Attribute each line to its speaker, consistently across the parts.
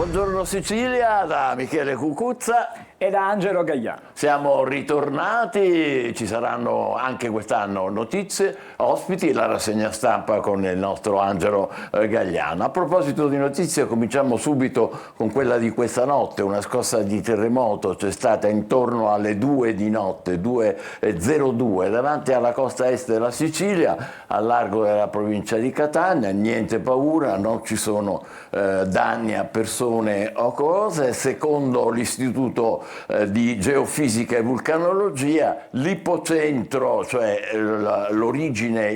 Speaker 1: Buongiorno Sicilia da Michele Cucuzza
Speaker 2: e da Angelo Gagliano.
Speaker 1: Siamo ritornati, ci saranno anche quest'anno notizie, ospiti, la rassegna stampa con il nostro Angelo Gagliano. A proposito di notizie, cominciamo subito con quella di questa notte. Una scossa di terremoto c'è stata intorno alle 2 di notte, 2:02, davanti alla costa est della Sicilia, al largo della provincia di Catania. Niente paura, non ci sono danni a persone o cose. Secondo l'Istituto di Geofisica e Vulcanologia, l'ipocentro, cioè l'origine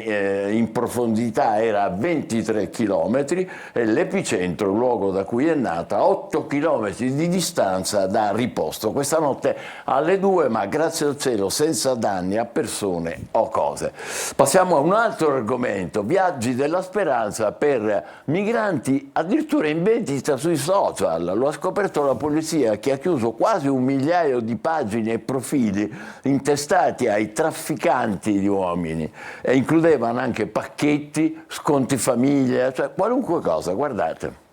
Speaker 1: in profondità, era a 23 km e l'epicentro, il luogo da cui è nata, a 8 km di distanza da riposto. Questa notte alle 2, ma grazie al cielo senza danni a persone o cose. Passiamo a un altro argomento: viaggi della speranza per migranti addirittura in vendita sui social. Lo ha scoperto la polizia, che ha chiuso quasi 1 migliaio di pagine e profili intestati ai trafficanti di uomini, e includevano anche pacchetti, sconti famiglia, cioè qualunque cosa, guardate.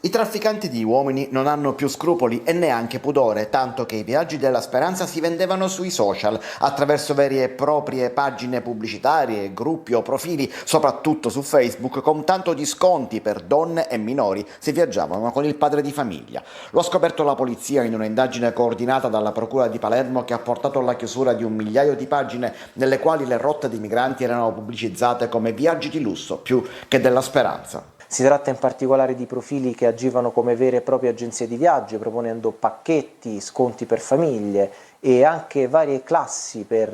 Speaker 3: I trafficanti di uomini non hanno più scrupoli e neanche pudore, tanto che i viaggi della speranza si vendevano sui social, attraverso vere e proprie pagine pubblicitarie, gruppi o profili, soprattutto su Facebook, con tanto di sconti per donne e minori se viaggiavano con il padre di famiglia. Lo ha scoperto la polizia in un'indagine coordinata dalla Procura di Palermo, che ha portato alla chiusura di 1 migliaio di pagine nelle quali le rotte dei migranti erano pubblicizzate come viaggi di lusso più che della speranza.
Speaker 4: Si tratta in particolare di profili che agivano come vere e proprie agenzie di viaggio, proponendo pacchetti, sconti per famiglie e anche varie classi per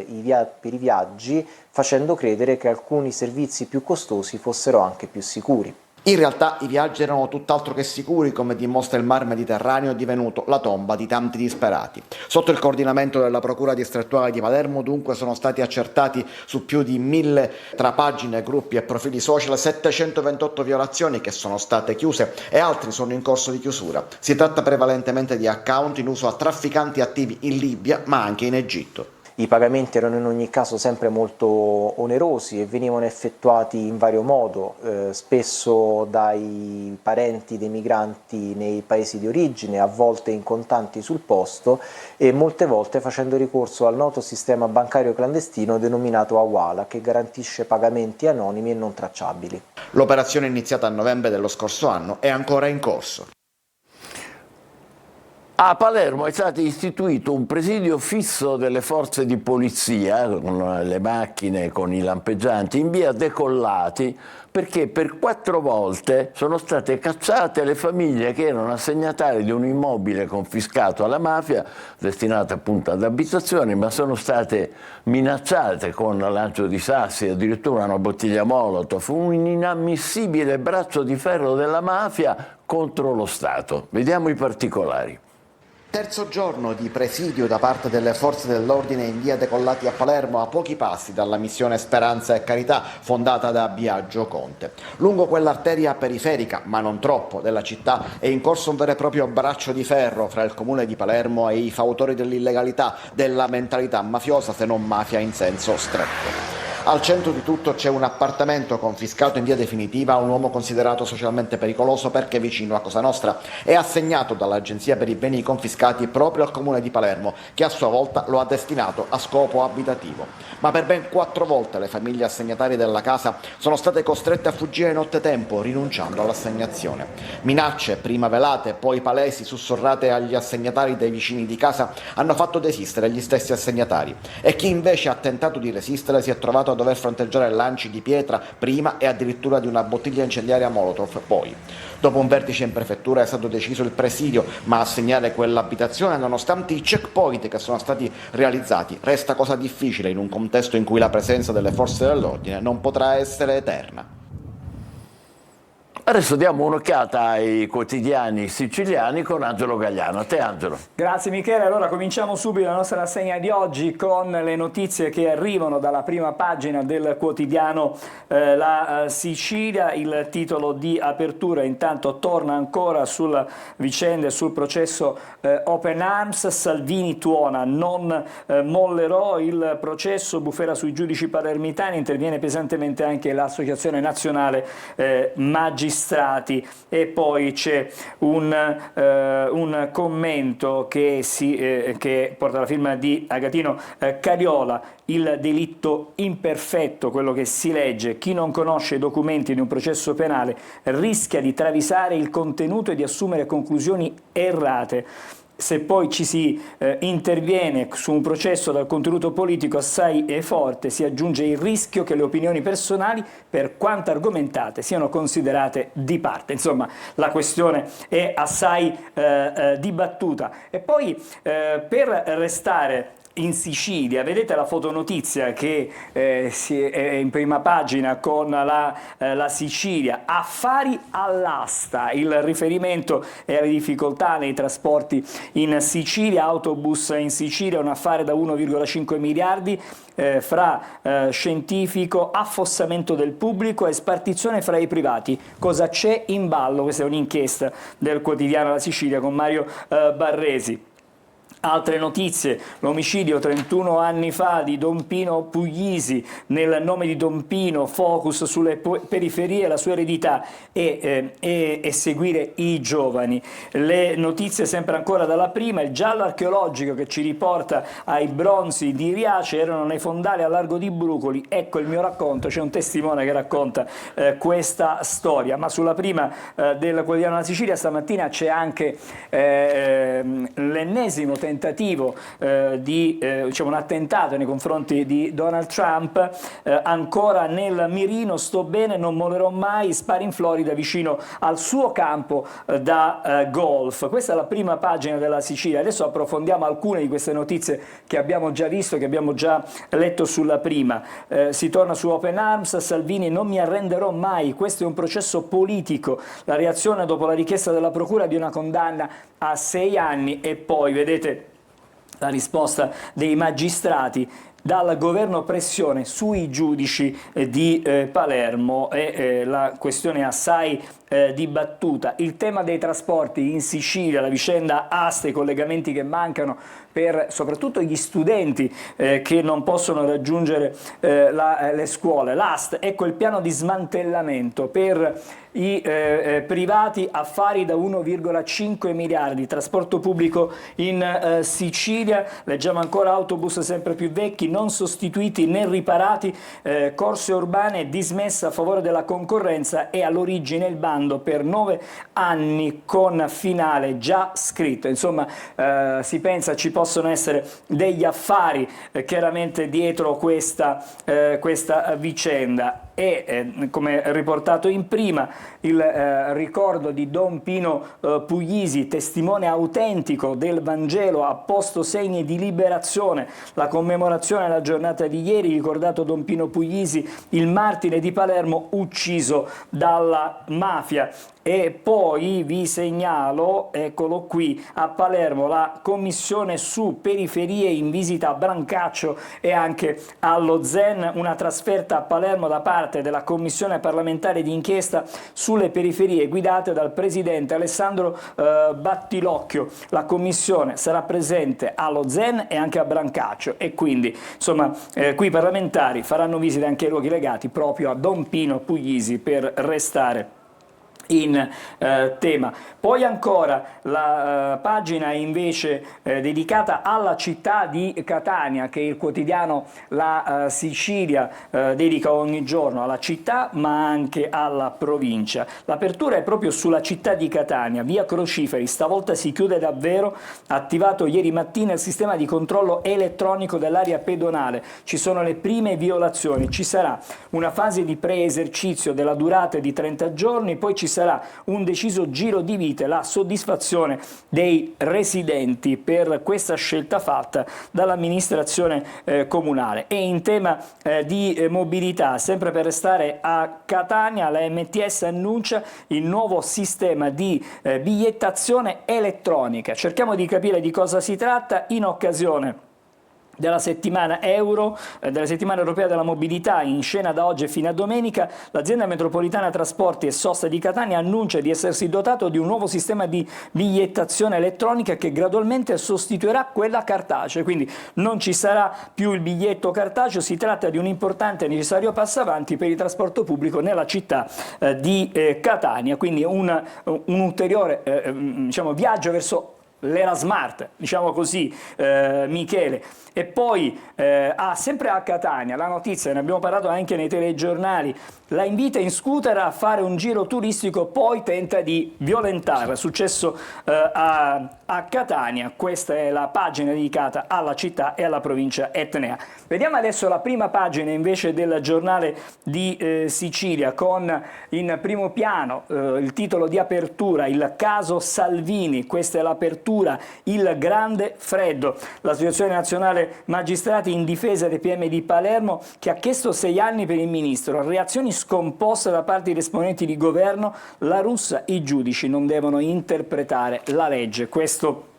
Speaker 4: i viaggi, facendo credere che alcuni servizi più costosi fossero anche più sicuri.
Speaker 3: In realtà i viaggi erano tutt'altro che sicuri, come dimostra il mar Mediterraneo, divenuto la tomba di tanti disperati. Sotto il coordinamento della Procura distrettuale di Palermo, dunque, sono stati accertati su più di 1000 tra pagine, gruppi e profili social 728 violazioni che sono state chiuse e altri sono in corso di chiusura. Si tratta prevalentemente di account in uso a trafficanti attivi in Libia, ma anche in Egitto.
Speaker 4: I pagamenti erano in ogni caso sempre molto onerosi e venivano effettuati in vario modo, spesso dai parenti dei migranti nei paesi di origine, a volte in contanti sul posto e molte volte facendo ricorso al noto sistema bancario clandestino denominato Hawala, che garantisce pagamenti anonimi e non tracciabili.
Speaker 3: L'operazione, iniziata a novembre dello scorso anno, è ancora in corso.
Speaker 1: A Palermo è stato istituito un presidio fisso delle forze di polizia, con le macchine, con i lampeggianti, in via Decollati, perché per 4 volte sono state cacciate le famiglie che erano assegnatarie di un immobile confiscato alla mafia, destinato appunto ad abitazioni, ma sono state minacciate con lancio di sassi, addirittura una bottiglia Molotov, un inammissibile braccio di ferro della mafia contro lo Stato. Vediamo i particolari.
Speaker 3: Terzo giorno di presidio da parte delle forze dell'ordine in via Decollati a Palermo, a pochi passi dalla missione Speranza e Carità fondata da Biagio Conte. Lungo quell'arteria periferica, ma non troppo, della città è in corso un vero e proprio braccio di ferro fra il comune di Palermo e i fautori dell'illegalità, della mentalità mafiosa, se non mafia in senso stretto. Al centro di tutto c'è un appartamento confiscato in via definitiva a un uomo considerato socialmente pericoloso perché vicino a Cosa Nostra e assegnato dall'Agenzia per i beni confiscati proprio al comune di Palermo, che a sua volta lo ha destinato a scopo abitativo. Ma per ben 4 volte le famiglie assegnatarie della casa sono state costrette a fuggire nottetempo, rinunciando all'assegnazione. Minacce, prima velate, poi palesi, sussurrate agli assegnatari dei vicini di casa, hanno fatto desistere gli stessi assegnatari. E chi invece ha tentato di resistere si è trovato a dover fronteggiare lanci di pietra prima e addirittura di una bottiglia incendiaria Molotov poi. Dopo un vertice in prefettura è stato deciso il presidio, ma assegnare quell'abitazione, nonostante i checkpoint che sono stati realizzati, resta cosa difficile in un contesto in cui la presenza delle forze dell'ordine non potrà essere eterna.
Speaker 1: Adesso diamo un'occhiata ai quotidiani siciliani con Angelo Gagliano. A te, Angelo.
Speaker 2: Grazie Michele, allora cominciamo subito la nostra rassegna di oggi con le notizie che arrivano dalla prima pagina del quotidiano La Sicilia. Il titolo di apertura intanto torna ancora sulla vicenda e sul processo Open Arms. Salvini tuona, non mollerò il processo, bufera sui giudici palermitani, interviene pesantemente anche l'Associazione Nazionale Magistrati. magistrati, e poi c'è un commento che porta la firma di Agatino Cariola: il delitto imperfetto, quello che si legge, chi non conosce i documenti di un processo penale rischia di travisare il contenuto e di assumere conclusioni errate. Se poi ci si interviene su un processo dal contenuto politico assai forte, si aggiunge il rischio che le opinioni personali, per quanto argomentate, siano considerate di parte. Insomma, la questione è assai dibattuta. E poi, per restare in Sicilia, vedete la fotonotizia che è in prima pagina con la Sicilia, affari all'asta, il riferimento è alle difficoltà nei trasporti in Sicilia, autobus in Sicilia, un affare da 1,5 miliardi, fra scientifico, affossamento del pubblico e spartizione fra i privati. Cosa c'è in ballo? Questa è un'inchiesta del quotidiano La Sicilia con Mario Barresi. Altre notizie: l'omicidio 31 anni fa di Don Pino Puglisi, nel nome di Don Pino, focus sulle periferie, la sua eredità e seguire i giovani. Le notizie sempre ancora dalla prima: il giallo archeologico che ci riporta ai bronzi di Riace, erano nei fondali a largo di Brucoli, ecco il mio racconto. C'è un testimone che racconta questa storia. Ma sulla prima del quotidiano La Sicilia stamattina c'è anche l'ennesimo tentativo di un attentato nei confronti di Donald Trump, ancora nel mirino, sto bene, non mollerò mai, spari in Florida vicino al suo campo da golf. Questa è la prima pagina della Sicilia. Adesso approfondiamo alcune di queste notizie che abbiamo già visto, che abbiamo già letto sulla prima. Si torna su Open Arms, Salvini: non mi arrenderò mai, questo è un processo politico. La reazione dopo la richiesta della procura di una condanna a 6 anni. E poi vedete la risposta dei magistrati: dal governo pressione sui giudici di Palermo. La questione è assai dibattuta. Il tema dei trasporti in Sicilia, la vicenda Aste, i collegamenti che mancano per soprattutto gli studenti che non possono raggiungere le scuole. L'AST, ecco il piano di smantellamento per i privati, affari da 1,5 miliardi, trasporto pubblico in Sicilia. Leggiamo ancora: autobus sempre più vecchi, non sostituiti né riparati, corse urbane dismesse a favore della concorrenza, e all'origine il bando per 9 anni con finale già scritto. Insomma, si pensa ci possono essere degli affari chiaramente dietro questa vicenda. E come riportato in prima, il ricordo di Don Pino Puglisi, testimone autentico del Vangelo, ha posto segni di liberazione. La commemorazione della giornata di ieri, ricordato Don Pino Puglisi, il martire di Palermo ucciso dalla mafia. E poi vi segnalo, eccolo qui, a Palermo la commissione su periferie in visita a Brancaccio e anche allo Zen, una trasferta a Palermo da parte della commissione parlamentare di inchiesta sulle periferie guidate dal presidente Alessandro Battilocchio. La commissione sarà presente allo Zen e anche a Brancaccio, e quindi insomma qui i parlamentari faranno visite anche ai luoghi legati proprio a Don Pino Puglisi per restare in tema. Poi ancora la pagina invece dedicata alla città di Catania, che il quotidiano La Sicilia dedica ogni giorno alla città ma anche alla provincia. L'apertura è proprio sulla città di Catania, via Crociferi, stavolta si chiude davvero, attivato ieri mattina il sistema di controllo elettronico dell'area pedonale, ci sono le prime violazioni, ci sarà una fase di pre-esercizio della durata di 30 giorni, poi ci sarà un deciso giro di vite, la soddisfazione dei residenti per questa scelta fatta dall'amministrazione comunale. E in tema di mobilità, sempre per restare a Catania, la MTS annuncia il nuovo sistema di bigliettazione elettronica. Cerchiamo di capire di cosa si tratta in occasione della settimana della settimana europea della mobilità, in scena da oggi fino a domenica. L'azienda metropolitana trasporti e sosta di Catania annuncia di essersi dotato di un nuovo sistema di bigliettazione elettronica che gradualmente sostituirà quella cartacea, quindi non ci sarà più il biglietto cartaceo. Si tratta di un importante e necessario passo avanti per il trasporto pubblico nella città di Catania, quindi un ulteriore diciamo, viaggio verso l'era smart, diciamo così, Michele. E poi sempre a Catania, la notizia, ne abbiamo parlato anche nei telegiornali, la invita in scooter a fare un giro turistico, poi tenta di violentarla. È successo a Catania. Questa è la pagina dedicata alla città e alla provincia etnea. Vediamo adesso la prima pagina invece del giornale di Sicilia, con in primo piano il titolo di apertura: il caso Salvini. Questa è l'apertura, il grande freddo. L'Associazione Nazionale Magistrati in difesa dei PM di Palermo, che ha chiesto 6 anni per il ministro. Reazioni scomposte da parte degli esponenti di governo. La Russa: i giudici non devono interpretare la legge. Questo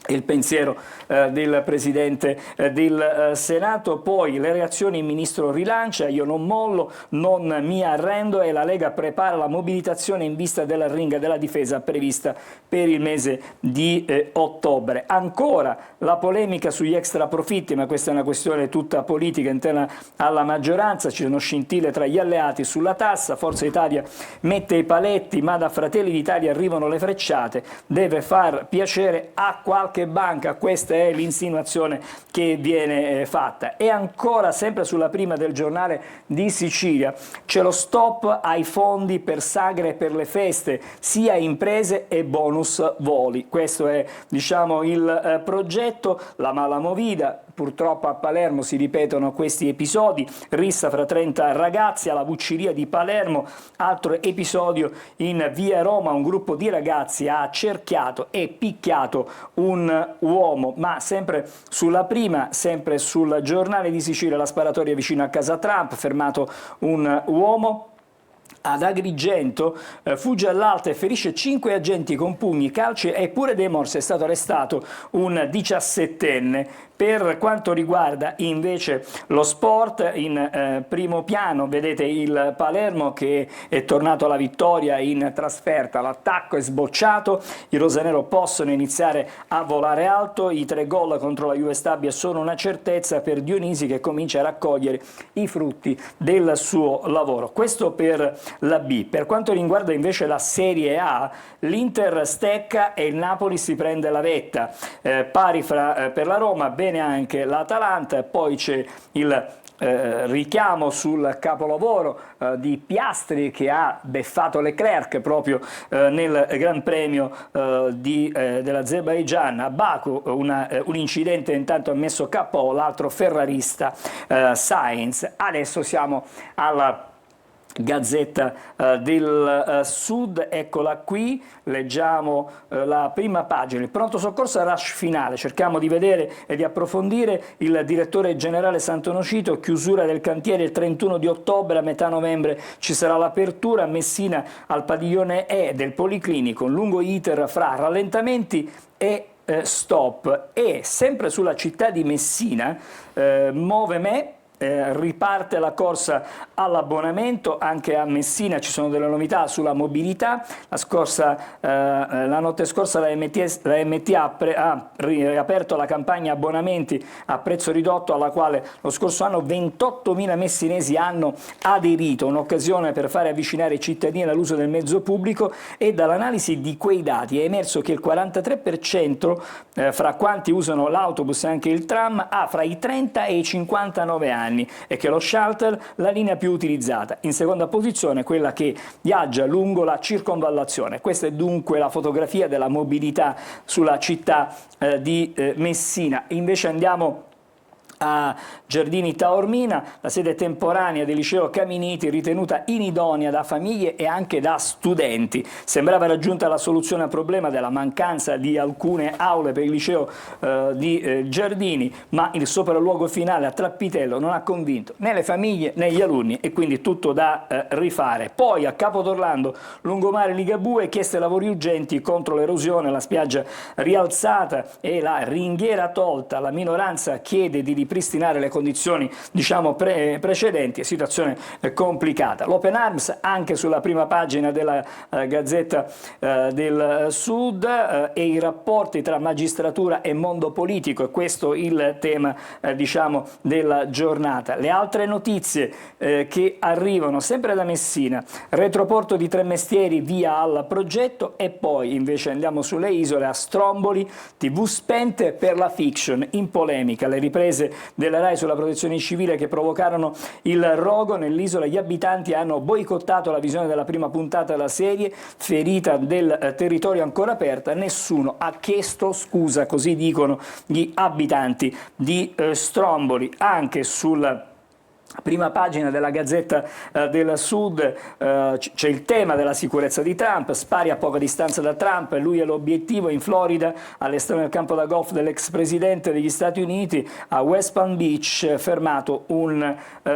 Speaker 2: è il pensiero del Presidente del Senato. Poi le reazioni: il Ministro rilancia, io non mollo, non mi arrendo, e la Lega prepara la mobilitazione in vista della ringa della difesa prevista per il mese di ottobre. Ancora la polemica sugli extraprofitti, ma questa è una questione tutta politica interna alla maggioranza. Ci sono scintille tra gli alleati sulla tassa. Forza Italia mette i paletti, ma da Fratelli d'Italia arrivano le frecciate. Deve far piacere a qualche banca, questa è l'insinuazione che viene fatta. E ancora, sempre sulla prima del giornale di Sicilia, c'è lo stop ai fondi per sagre e per le feste, sia imprese e bonus voli. Questo è, diciamo, il progetto. La mala movida. Purtroppo a Palermo si ripetono questi episodi, rissa fra 30 ragazzi alla Vucciria di Palermo. Altro episodio in via Roma: un gruppo di ragazzi ha cerchiato e picchiato un uomo. Ma sempre sulla prima, sempre sul giornale di Sicilia, la sparatoria vicino a casa Trump, fermato un uomo. Ad Agrigento fugge all'alta e ferisce 5 agenti con pugni, calci e pure dei morsi. È stato arrestato un 17enne. Per quanto riguarda invece lo sport, in primo piano vedete il Palermo che è tornato alla vittoria in trasferta. L'attacco è sbocciato, i rosanero possono iniziare a volare alto. I 3 gol contro la Juve Stabia sono una certezza per Dionisi, che comincia a raccogliere i frutti del suo lavoro. Questo per la B. Per quanto riguarda invece la Serie A, l'Inter stecca e il Napoli si prende la vetta. Pari per la Roma, bene anche l'Atalanta. Poi c'è il richiamo sul capolavoro di Piastri, che ha beffato Leclerc proprio nel Gran Premio dell'Azerbaigian a Baku. Un incidente intanto ha messo KO l'altro ferrarista, Sainz. Adesso siamo alla Gazzetta del Sud, eccola qui, leggiamo la prima pagina. Il pronto soccorso a rush finale, cerchiamo di vedere e di approfondire. Il direttore generale Santonocito: chiusura del cantiere il 31 di ottobre, a metà novembre ci sarà l'apertura. A Messina al padiglione E del Policlinico, un lungo iter fra rallentamenti e stop. E sempre sulla città di Messina, Move Me, riparte la corsa all'abbonamento. Anche a Messina ci sono delle novità sulla mobilità. La notte scorsa la MTA ha riaperto la campagna abbonamenti a prezzo ridotto, alla quale lo scorso anno 28.000 messinesi hanno aderito, un'occasione per fare avvicinare i cittadini all'uso del mezzo pubblico. E dall'analisi di quei dati è emerso che il 43% fra quanti usano l'autobus e anche il tram ha fra i 30 e i 59 anni, e che lo shuttle la linea più utilizzata. In seconda posizione quella che viaggia lungo la circonvallazione. Questa è dunque la fotografia della mobilità sulla città di Messina. Invece andiamo a Giardini Taormina, la sede temporanea del liceo Caminiti ritenuta inidonea da famiglie e anche da studenti. Sembrava raggiunta la soluzione al problema della mancanza di alcune aule per il liceo di Giardini, ma il sopralluogo finale a Trappitello non ha convinto né le famiglie né gli alunni e quindi tutto da rifare. Poi a Capo d'Orlando, lungomare Ligabue, chieste lavori urgenti contro l'erosione, la spiaggia rialzata e la ringhiera tolta, la minoranza chiede di ripristinare le condizioni precedenti, situazione complicata. L'Open Arms anche sulla prima pagina della Gazzetta del Sud e i rapporti tra magistratura e mondo politico, e questo il tema della giornata. Le altre notizie che arrivano sempre da Messina: retroporto di Tremestieri, via al progetto, e poi invece andiamo sulle isole, a Stromboli, TV spente per la fiction, in polemica le riprese della RAI sulla protezione civile che provocarono il rogo nell'isola. Gli abitanti hanno boicottato la visione della prima puntata della serie, ferita del territorio ancora aperta, nessuno ha chiesto scusa, così dicono gli abitanti di Stromboli. Anche sul prima pagina della Gazzetta del Sud c'è il tema della sicurezza di Trump, spari a poca distanza da Trump, lui è l'obiettivo. In Florida, all'esterno del campo da golf dell'ex presidente degli Stati Uniti, a West Palm Beach, fermato un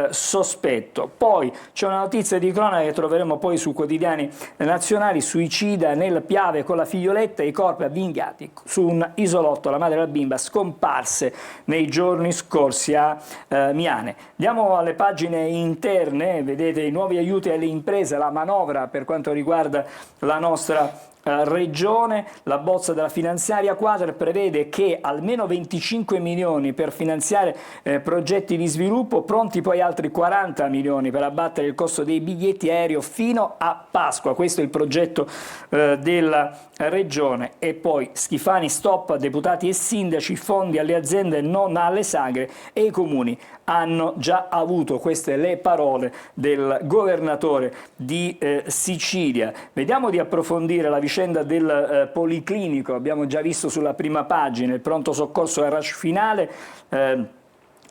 Speaker 2: sospetto. Poi c'è una notizia di cronaca che troveremo poi su quotidiani nazionali: suicida nel Piave con la figlioletta, i corpi avvinghiati su un isolotto, la madre della bimba scomparse nei giorni scorsi a Miane. Andiamo alle pagine interne, vedete i nuovi aiuti alle imprese, la manovra per quanto riguarda la nostra regione. La bozza della finanziaria quadra prevede che almeno 25 milioni per finanziare progetti di sviluppo, pronti poi altri 40 milioni per abbattere il costo dei biglietti aereo fino a Pasqua. Questo è il progetto della regione. E poi Schifani stop, deputati e sindaci, fondi alle aziende non alle sagre, e i comuni hanno già avuto, queste le parole del governatore di Sicilia. Vediamo di approfondire la vicenda del Policlinico. Abbiamo già visto sulla prima pagina il pronto soccorso al rush finale.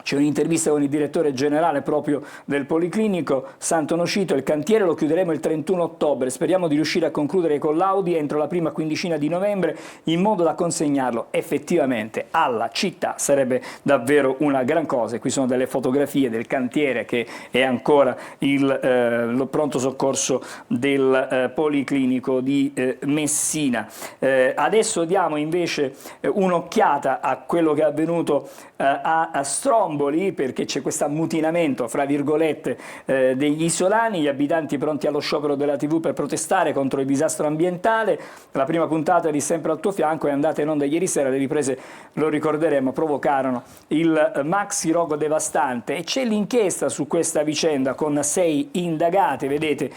Speaker 2: C'è un'intervista con il direttore generale proprio del Policlinico, Santo Nocito: il cantiere lo chiuderemo il 31 ottobre, speriamo di riuscire a concludere i collaudi entro la prima quindicina di novembre in modo da consegnarlo effettivamente alla città. Sarebbe davvero una gran cosa. Qui sono delle fotografie del cantiere che è ancora lo pronto soccorso del Policlinico di Messina. Adesso diamo invece un'occhiata a quello che è avvenuto a Stromboli, perché c'è questo ammutinamento, fra virgolette, degli isolani, gli abitanti pronti allo sciopero della TV per protestare contro il disastro ambientale. La prima puntata di Sempre al tuo fianco è andata in onda ieri sera, le riprese, lo ricorderemo, provocarono il maxi rogo devastante, e c'è l'inchiesta su questa vicenda con 6 indagate, vedete,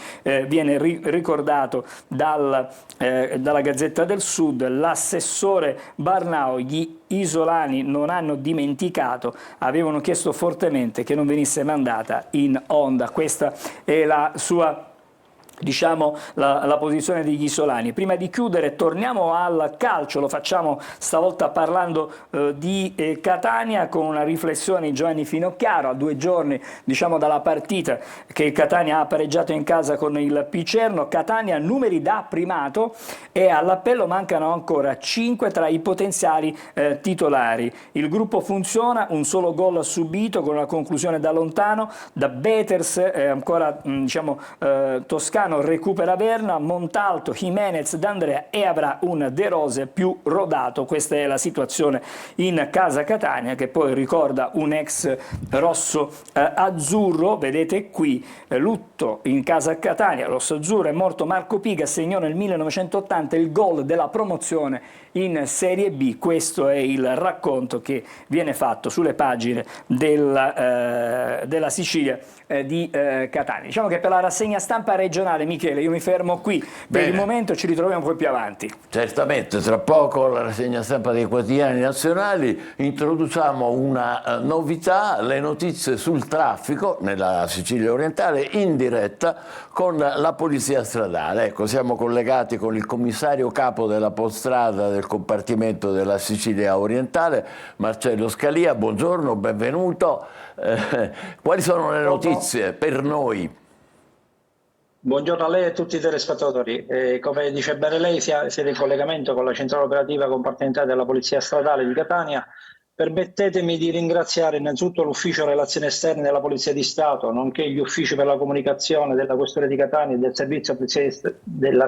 Speaker 2: viene ricordato dalla Gazzetta del Sud. L'assessore Barnao: gli isolani non hanno dimenticato, avevano chiesto fortemente che non venisse mandata in onda. Questa è la sua, diciamo, la posizione degli isolani. Prima di chiudere torniamo al calcio, lo facciamo stavolta parlando di Catania, con una riflessione di Giovanni Finocchiaro a 2 giorni, diciamo, dalla partita che il Catania ha pareggiato in casa con il Picerno. Catania numeri da primato, e all'appello mancano ancora 5 tra i potenziali titolari. Il gruppo funziona, un solo gol subito con una conclusione da lontano, da Beters ancora toscano recupera Verna, Montalto, Jimenez, D'Andrea, e avrà un De Rose più rodato. Questa è la situazione in casa Catania, che poi ricorda un ex rosso azzurro. Vedete qui lutto in casa Catania, rosso azzurro. È morto Marco Piga, segnò nel 1980 il gol della promozione in Serie B. Questo è il racconto che viene fatto sulle pagine della Sicilia di Catania. Diciamo che per la rassegna stampa regionale internazionale. Michele, io mi fermo qui per il momento, ci ritroviamo poi più avanti.
Speaker 1: Certamente, tra poco la rassegna stampa dei quotidiani nazionali, introduciamo una novità, le notizie sul traffico nella Sicilia orientale in diretta con la polizia stradale. Ecco, siamo collegati con il commissario capo della Polstrada del compartimento della Sicilia orientale, Marcello Scalia. Buongiorno, benvenuto. Quali sono le notizie per noi?
Speaker 5: Buongiorno a lei e a tutti i telespettatori. Come dice bene lei, siete in collegamento con la centrale operativa compartimentale della Polizia Stradale di Catania. Permettetemi di ringraziare innanzitutto l'Ufficio Relazioni Esterne della Polizia di Stato, nonché gli uffici per la comunicazione della Questura di Catania e del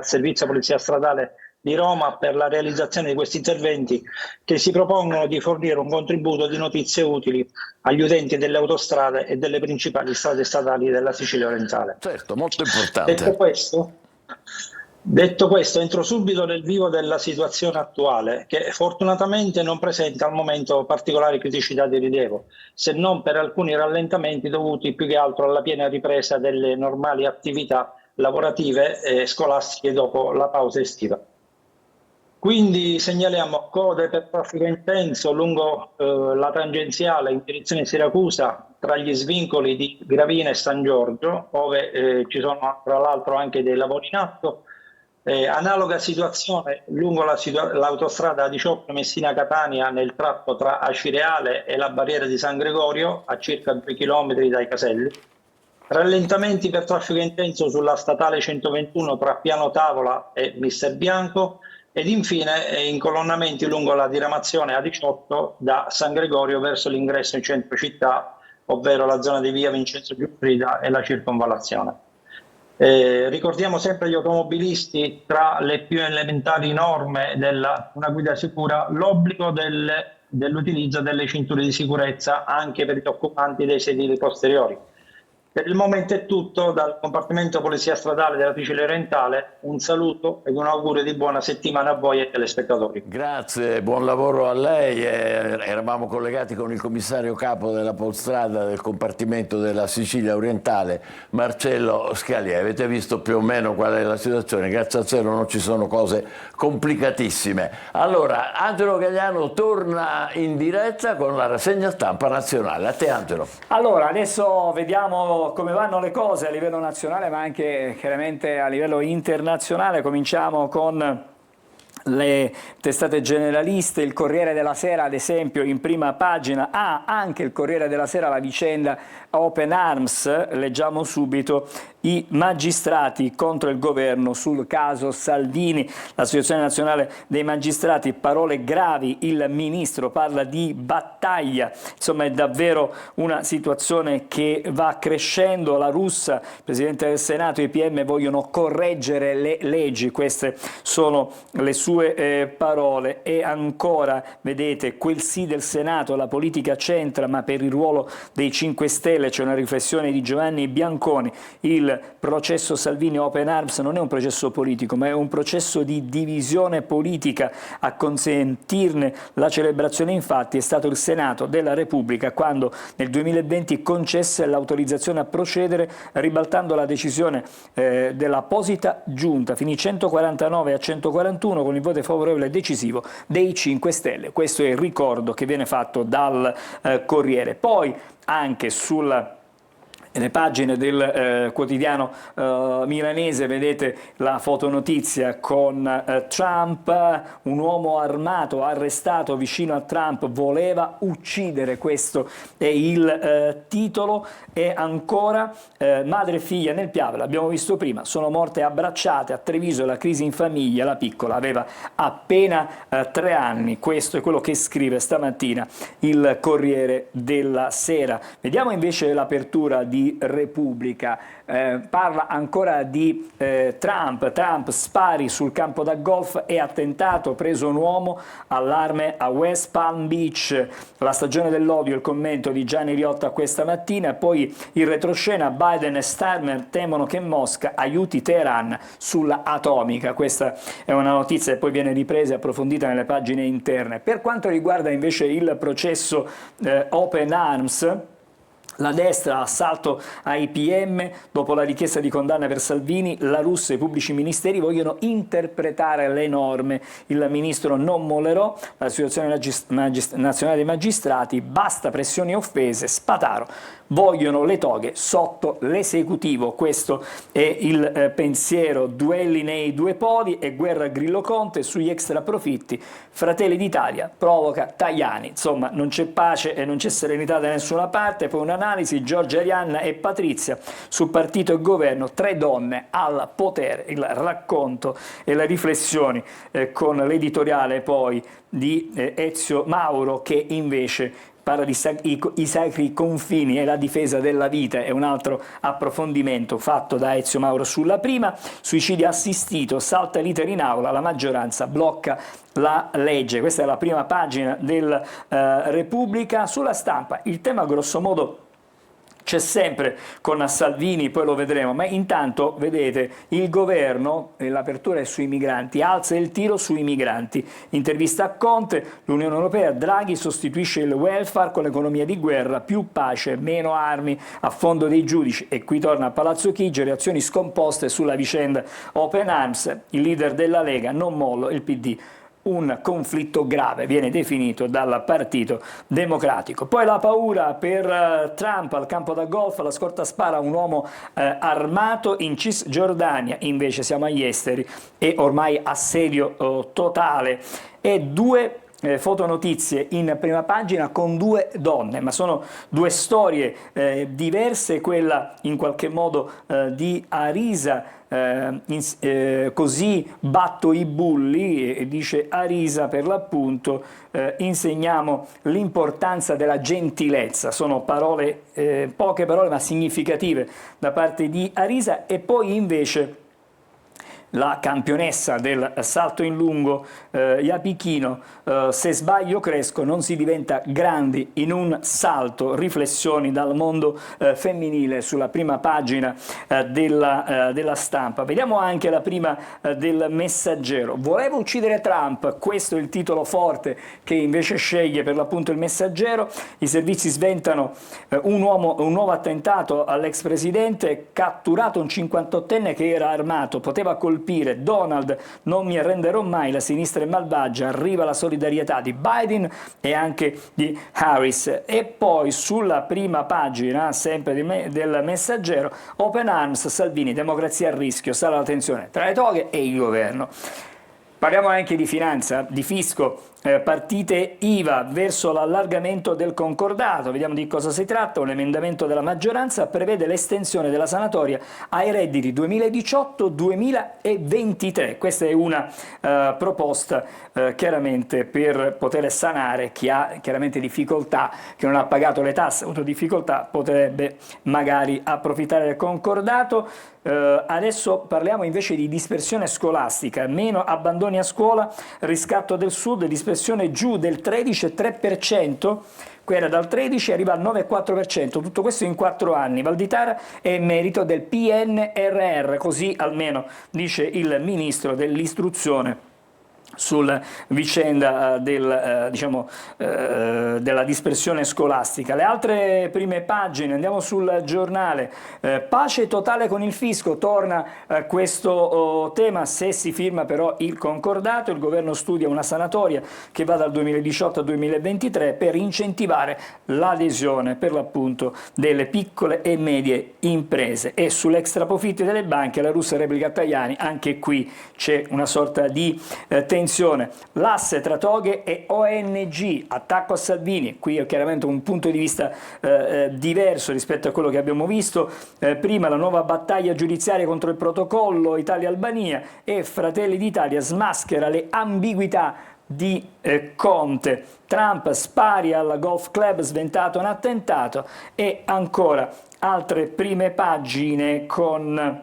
Speaker 5: Servizio Polizia Stradale di Roma per la realizzazione di questi interventi che si propongono di fornire un contributo di notizie utili agli utenti delle autostrade e delle principali strade statali della Sicilia orientale.
Speaker 1: Certo, molto importante.
Speaker 5: Detto questo, entro subito nel vivo della situazione attuale, che fortunatamente non presenta al momento particolari criticità di rilievo, se non per alcuni rallentamenti dovuti più che altro alla piena ripresa delle normali attività lavorative e scolastiche dopo la pausa estiva. Quindi segnaliamo code per traffico intenso lungo la tangenziale in direzione Siracusa tra gli svincoli di Gravina e San Giorgio, dove ci sono tra l'altro anche dei lavori in atto. Analoga situazione lungo l'autostrada 18 Messina-Catania nel tratto tra Acireale e la barriera di San Gregorio a circa 2 km dai Caselli. Rallentamenti per traffico intenso sulla statale 121 tra Piano Tavola e Mister Bianco. Ed infine incolonnamenti lungo la diramazione A18 da San Gregorio verso l'ingresso in centro città, ovvero la zona di via Vincenzo Giuffrida e la circonvallazione. Ricordiamo sempre agli automobilisti, tra le più elementari norme della una guida sicura, l'obbligo dell'utilizzo delle cinture di sicurezza anche per gli occupanti dei sedili posteriori. Per il momento è tutto dal compartimento Polizia Stradale della Sicilia orientale. Un saluto ed un augurio di buona settimana a voi e telespettatori.
Speaker 1: Grazie, buon lavoro a lei. Eravamo collegati con il commissario capo della Polstrada del compartimento della Sicilia orientale, Marcello Scalia. Avete visto più o meno qual è la situazione? Grazie al cielo non ci sono cose complicatissime. Allora, Angelo Gagliano torna in diretta con la rassegna stampa nazionale. A te, Angelo.
Speaker 2: Allora, adesso vediamo come vanno le cose a livello nazionale ma anche chiaramente a livello internazionale. Cominciamo con le testate generaliste. Il Corriere della Sera ad esempio in prima pagina ha anche il Corriere della Sera la vicenda Open Arms. Leggiamo subito: i magistrati contro il governo sul caso Salvini. L'Associazione Nazionale dei Magistrati, parole gravi, il ministro parla di battaglia. Insomma, è davvero una situazione che va crescendo. La Russa, Presidente del Senato, i PM vogliono correggere le leggi, queste sono le sue parole. E ancora, vedete, quel sì del Senato, la politica c'entra, ma per il ruolo dei 5 Stelle c'è una riflessione di Giovanni Bianconi. Il processo Salvini Open Arms non è un processo politico, ma è un processo di divisione politica. A consentirne la celebrazione infatti è stato il Senato della Repubblica, quando nel 2020 concesse l'autorizzazione a procedere ribaltando la decisione dell'apposita giunta. Finì 149 a 141 con il voto favorevole decisivo dei 5 Stelle. Questo è il ricordo che viene fatto dal Corriere. Poi anche nelle pagine del quotidiano milanese vedete la fotonotizia con Trump, un uomo armato arrestato vicino a Trump voleva uccidere, questo è il titolo. E ancora madre e figlia nel Piave, l'abbiamo visto prima, sono morte abbracciate a Treviso, la crisi in famiglia, la piccola aveva appena 3 anni, questo è quello che scrive stamattina il Corriere della Sera. Vediamo invece l'apertura di Repubblica. Parla ancora di Trump, spari sul campo da golf e attentato, preso un uomo, allarme a West Palm Beach. La stagione dell'odio, il commento di Gianni Riotta questa mattina. E poi il retroscena: Biden e Starmer temono che Mosca aiuti Teheran sulla atomica. Questa è una notizia che poi viene ripresa e approfondita nelle pagine interne. Per quanto riguarda invece il processo Open Arms, La destra, assalto ai PM, dopo la richiesta di condanna per Salvini, la Russa e i pubblici ministeri vogliono interpretare le norme. Il ministro non mollerò, l'Associazione Nazionale dei Magistrati, basta pressioni e offese, Spataro, vogliono le toghe sotto l'esecutivo. Questo è il pensiero, duelli nei due poli e guerra Grillo-Conte sugli extra profitti. Fratelli d'Italia provoca Tajani, insomma non c'è pace e non c'è serenità da nessuna parte. Poi un'analisi, Giorgia, Arianna e Patrizia su partito e governo, 3 donne al potere, il racconto e le riflessioni con l'editoriale poi di Ezio Mauro, che invece parla di i sacri confini e la difesa della vita. È un altro approfondimento fatto da Ezio Mauro sulla prima. Suicidio assistito, salta l'iter in aula, la maggioranza blocca la legge. Questa è la prima pagina del Repubblica. Sulla Stampa il tema grosso modo c'è sempre con Salvini, poi lo vedremo, ma intanto vedete il governo, l'apertura è sui migranti, alza il tiro sui migranti. Intervista a Conte, l'Unione Europea, Draghi sostituisce il welfare con l'economia di guerra, più pace, meno armi, a fondo dei giudici. E qui torna a Palazzo Chigi, reazioni scomposte sulla vicenda Open Arms, il leader della Lega, non mollo, il PD. Un conflitto grave, viene definito dal Partito Democratico. Poi la paura per Trump al campo da golf, la scorta spara a un uomo armato in Cisgiordania, invece siamo agli esteri e ormai assedio totale. E 2 fotonotizie in prima pagina con 2 donne, ma sono 2 storie diverse, quella in qualche modo di Arisa, così batto i bulli, dice Arisa per l'appunto, insegniamo l'importanza della gentilezza. Sono parole, poche parole ma significative da parte di Arisa. E poi invece la campionessa del salto in lungo, Iapichino, se sbaglio cresco, non si diventa grandi in un salto, riflessioni dal mondo femminile sulla prima pagina della Stampa. Vediamo anche la prima del Messaggero. Volevo uccidere Trump, questo è il titolo forte che invece sceglie per l'appunto il Messaggero. I servizi sventano un nuovo attentato all'ex presidente, catturato un 58enne che era armato, poteva colpire Donald, non mi arrenderò mai, la sinistra è malvagia, arriva la solidarietà di Biden e anche di Harris. E poi sulla prima pagina, sempre del Messaggero, Open Arms, Salvini, democrazia a rischio, sale la tensione tra le toghe e il governo. Parliamo anche di finanza, di fisco, partite IVA verso l'allargamento del concordato. Vediamo di cosa si tratta. Un emendamento della maggioranza prevede l'estensione della sanatoria ai redditi 2018-2023. Questa è una proposta chiaramente per poter sanare chi ha chiaramente difficoltà, che non ha pagato le tasse, ha avuto difficoltà, potrebbe magari approfittare del concordato. Adesso parliamo invece di dispersione scolastica, meno abbandoni a scuola, riscatto del sud, dispersione giù del 13,3%, qui era dal 13 arriva al 9,4%, tutto questo in 4 anni. Valditara è merito del PNRR, così almeno dice il ministro dell'istruzione sulla vicenda della dispersione scolastica. Le altre prime pagine, andiamo sul Giornale, pace totale con il fisco, torna questo tema se si firma però il concordato. Il governo studia una sanatoria che va dal 2018 al 2023 per incentivare l'adesione per l'appunto delle piccole e medie imprese. E sull'extra profitti delle banche la Russia replica Tajani, anche qui c'è una sorta di tensione. L'asse tra toghe e ONG, attacco a Salvini, qui è chiaramente un punto di vista diverso rispetto a quello che abbiamo visto prima. La nuova battaglia giudiziaria contro il protocollo Italia-Albania, e Fratelli d'Italia smaschera le ambiguità di Conte. Trump, spari al golf club, sventato un attentato. E ancora altre prime pagine con...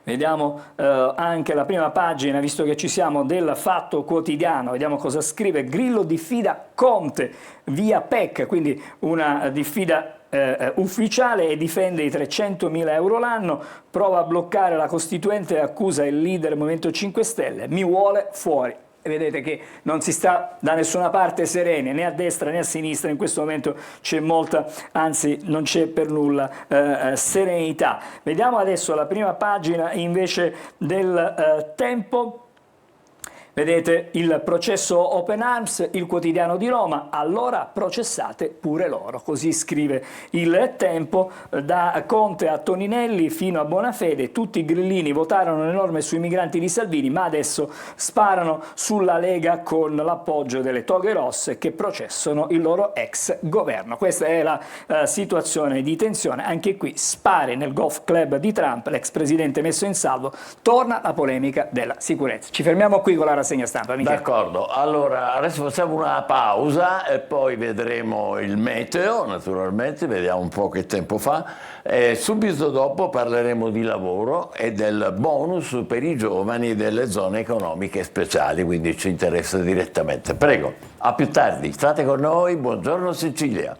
Speaker 2: Vediamo anche la prima pagina, visto che ci siamo, del Fatto Quotidiano. Vediamo cosa scrive. Grillo diffida Conte via PEC, quindi una diffida ufficiale, e difende i 300.000 euro l'anno. Prova a bloccare la Costituente e accusa il leader Movimento 5 Stelle. Mi vuole fuori. E vedete che non si sta da nessuna parte sereni, né a destra né a sinistra, in questo momento c'è molta, anzi non c'è per nulla serenità. Vediamo adesso la prima pagina invece del Tempo. Vedete il processo Open Arms, il quotidiano di Roma, allora processate pure loro, così scrive il Tempo. Da Conte a Toninelli fino a Bonafede, tutti i grillini votarono le norme sui migranti di Salvini, ma adesso sparano sulla Lega con l'appoggio delle toghe rosse che processano il loro ex governo. Questa è la situazione di tensione, anche qui spari nel golf club di Trump, l'ex presidente messo in salvo, torna la polemica della sicurezza. Ci fermiamo qui con la rassegna stampa.
Speaker 1: D'accordo, allora adesso facciamo una pausa e poi vedremo il meteo, naturalmente, vediamo un po' che tempo fa, e subito dopo parleremo di lavoro e del bonus per i giovani delle zone economiche speciali, quindi ci interessa direttamente. Prego, a più tardi, state con noi, buongiorno Sicilia.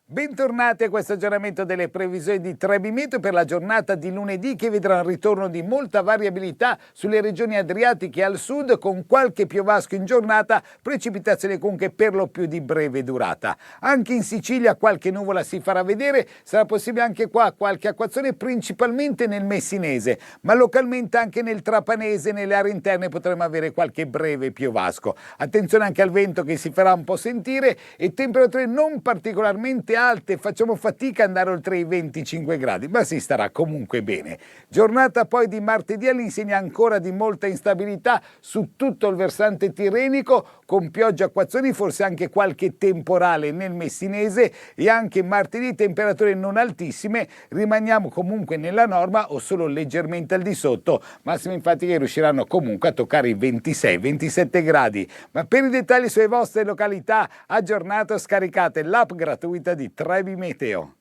Speaker 6: Bentornati a questo aggiornamento delle previsioni di Trebi Meteo per la giornata di lunedì, che vedrà un ritorno di molta variabilità sulle regioni adriatiche al sud, con qualche piovasco in giornata, precipitazioni comunque per lo più di breve durata. Anche in Sicilia qualche nuvola si farà vedere, sarà possibile anche qua qualche acquazzone principalmente nel Messinese, ma localmente anche nel Trapanese e nelle aree interne potremo avere qualche breve piovasco. Attenzione anche al vento che si farà un po' sentire e temperature non particolarmente alte, facciamo fatica ad andare oltre i 25 gradi, ma si starà comunque bene. Giornata poi di martedì all'insegna ancora di molta instabilità su tutto il versante tirrenico, con piogge, acquazzoni, forse anche qualche temporale nel Messinese, e anche martedì temperature non altissime, rimaniamo comunque nella norma o solo leggermente al di sotto, massime infatti che riusciranno comunque a toccare i 26-27 gradi. Ma per i dettagli sulle vostre località aggiornate scaricate l'app gratuita di Trebi Meteo.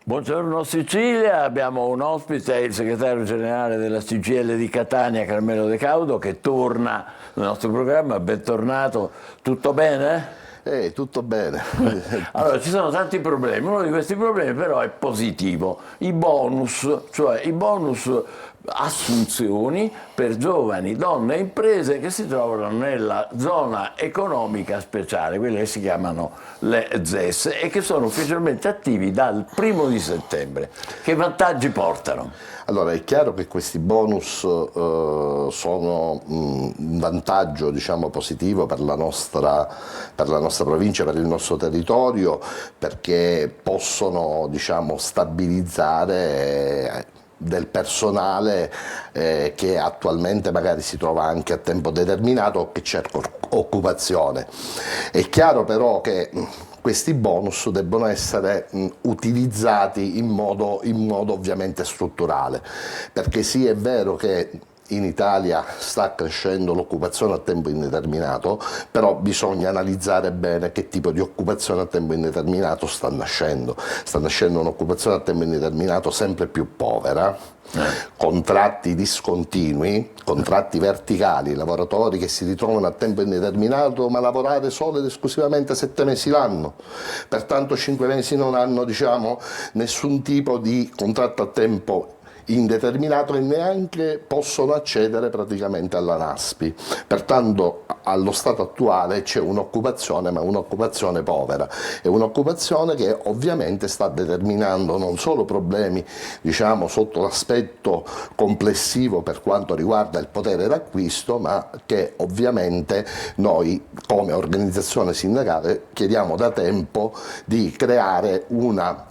Speaker 1: Buongiorno Sicilia, abbiamo un ospite, il segretario generale della CGIL di Catania, Carmelo De Caudo, che torna nel nostro programma. Bentornato, tutto bene?
Speaker 7: Tutto bene.
Speaker 1: Allora, ci sono tanti problemi, uno di questi problemi però è positivo, i bonus, cioè i bonus assunzioni per giovani, donne e imprese che si trovano nella zona economica speciale, quelle che si chiamano le ZES e che sono ufficialmente attivi dal 1° settembre. Che vantaggi portano?
Speaker 7: Allora, è chiaro che questi bonus sono un vantaggio, diciamo, positivo per la nostra provincia, per il nostro territorio, perché possono, diciamo, stabilizzare del personale che attualmente magari si trova anche a tempo determinato o che cerca occupazione. È chiaro però che questi bonus debbono essere utilizzati in modo ovviamente strutturale, perché sì, è vero che in Italia sta crescendo l'occupazione a tempo indeterminato, però bisogna analizzare bene che tipo di occupazione a tempo indeterminato sta nascendo. Sta nascendo un'occupazione a tempo indeterminato sempre più povera, contratti discontinui, contratti verticali, lavoratori che si ritrovano a tempo indeterminato ma lavorare solo ed esclusivamente 7 mesi l'anno, pertanto 5 mesi non hanno, diciamo, nessun tipo di contratto a tempo indeterminato e neanche possono accedere praticamente alla NASPI. Pertanto allo stato attuale c'è un'occupazione, ma un'occupazione povera, è un'occupazione che ovviamente sta determinando non solo problemi, diciamo, sotto l'aspetto complessivo per quanto riguarda il potere d'acquisto, ma che ovviamente noi come organizzazione sindacale chiediamo da tempo di creare un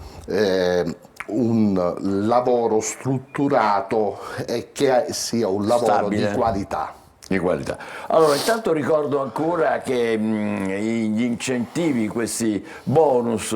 Speaker 7: lavoro strutturato e che sia un lavoro
Speaker 1: stabile,
Speaker 7: di qualità.
Speaker 1: Di qualità. Allora, intanto ricordo ancora che gli incentivi, questi bonus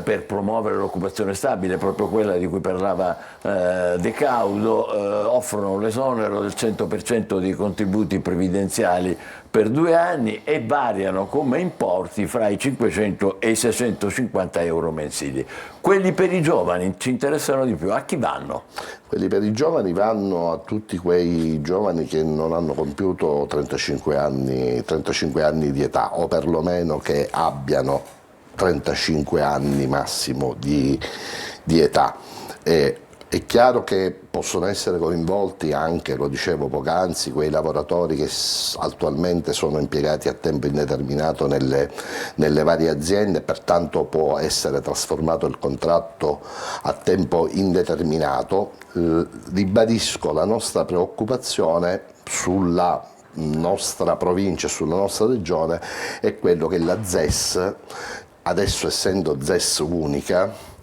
Speaker 1: per promuovere l'occupazione stabile, proprio quella di cui parlava De Caudo, offrono l'esonero del 100% di contributi previdenziali per 2 anni e variano come importi fra i 500 e i 650 euro mensili. Quelli per i giovani ci interessano di più, a chi vanno?
Speaker 7: Quelli per i giovani vanno a tutti quei giovani che non hanno compiuto 35 anni di età, o perlomeno che abbiano 35 anni massimo di età. È chiaro che possono essere coinvolti anche, lo dicevo poc'anzi, quei lavoratori che attualmente sono impiegati a tempo indeterminato nelle varie aziende, pertanto può essere trasformato il contratto a tempo indeterminato. Ribadisco la nostra preoccupazione sulla nostra provincia, sulla nostra regione, è quello che la ZES, adesso essendo ZES unica,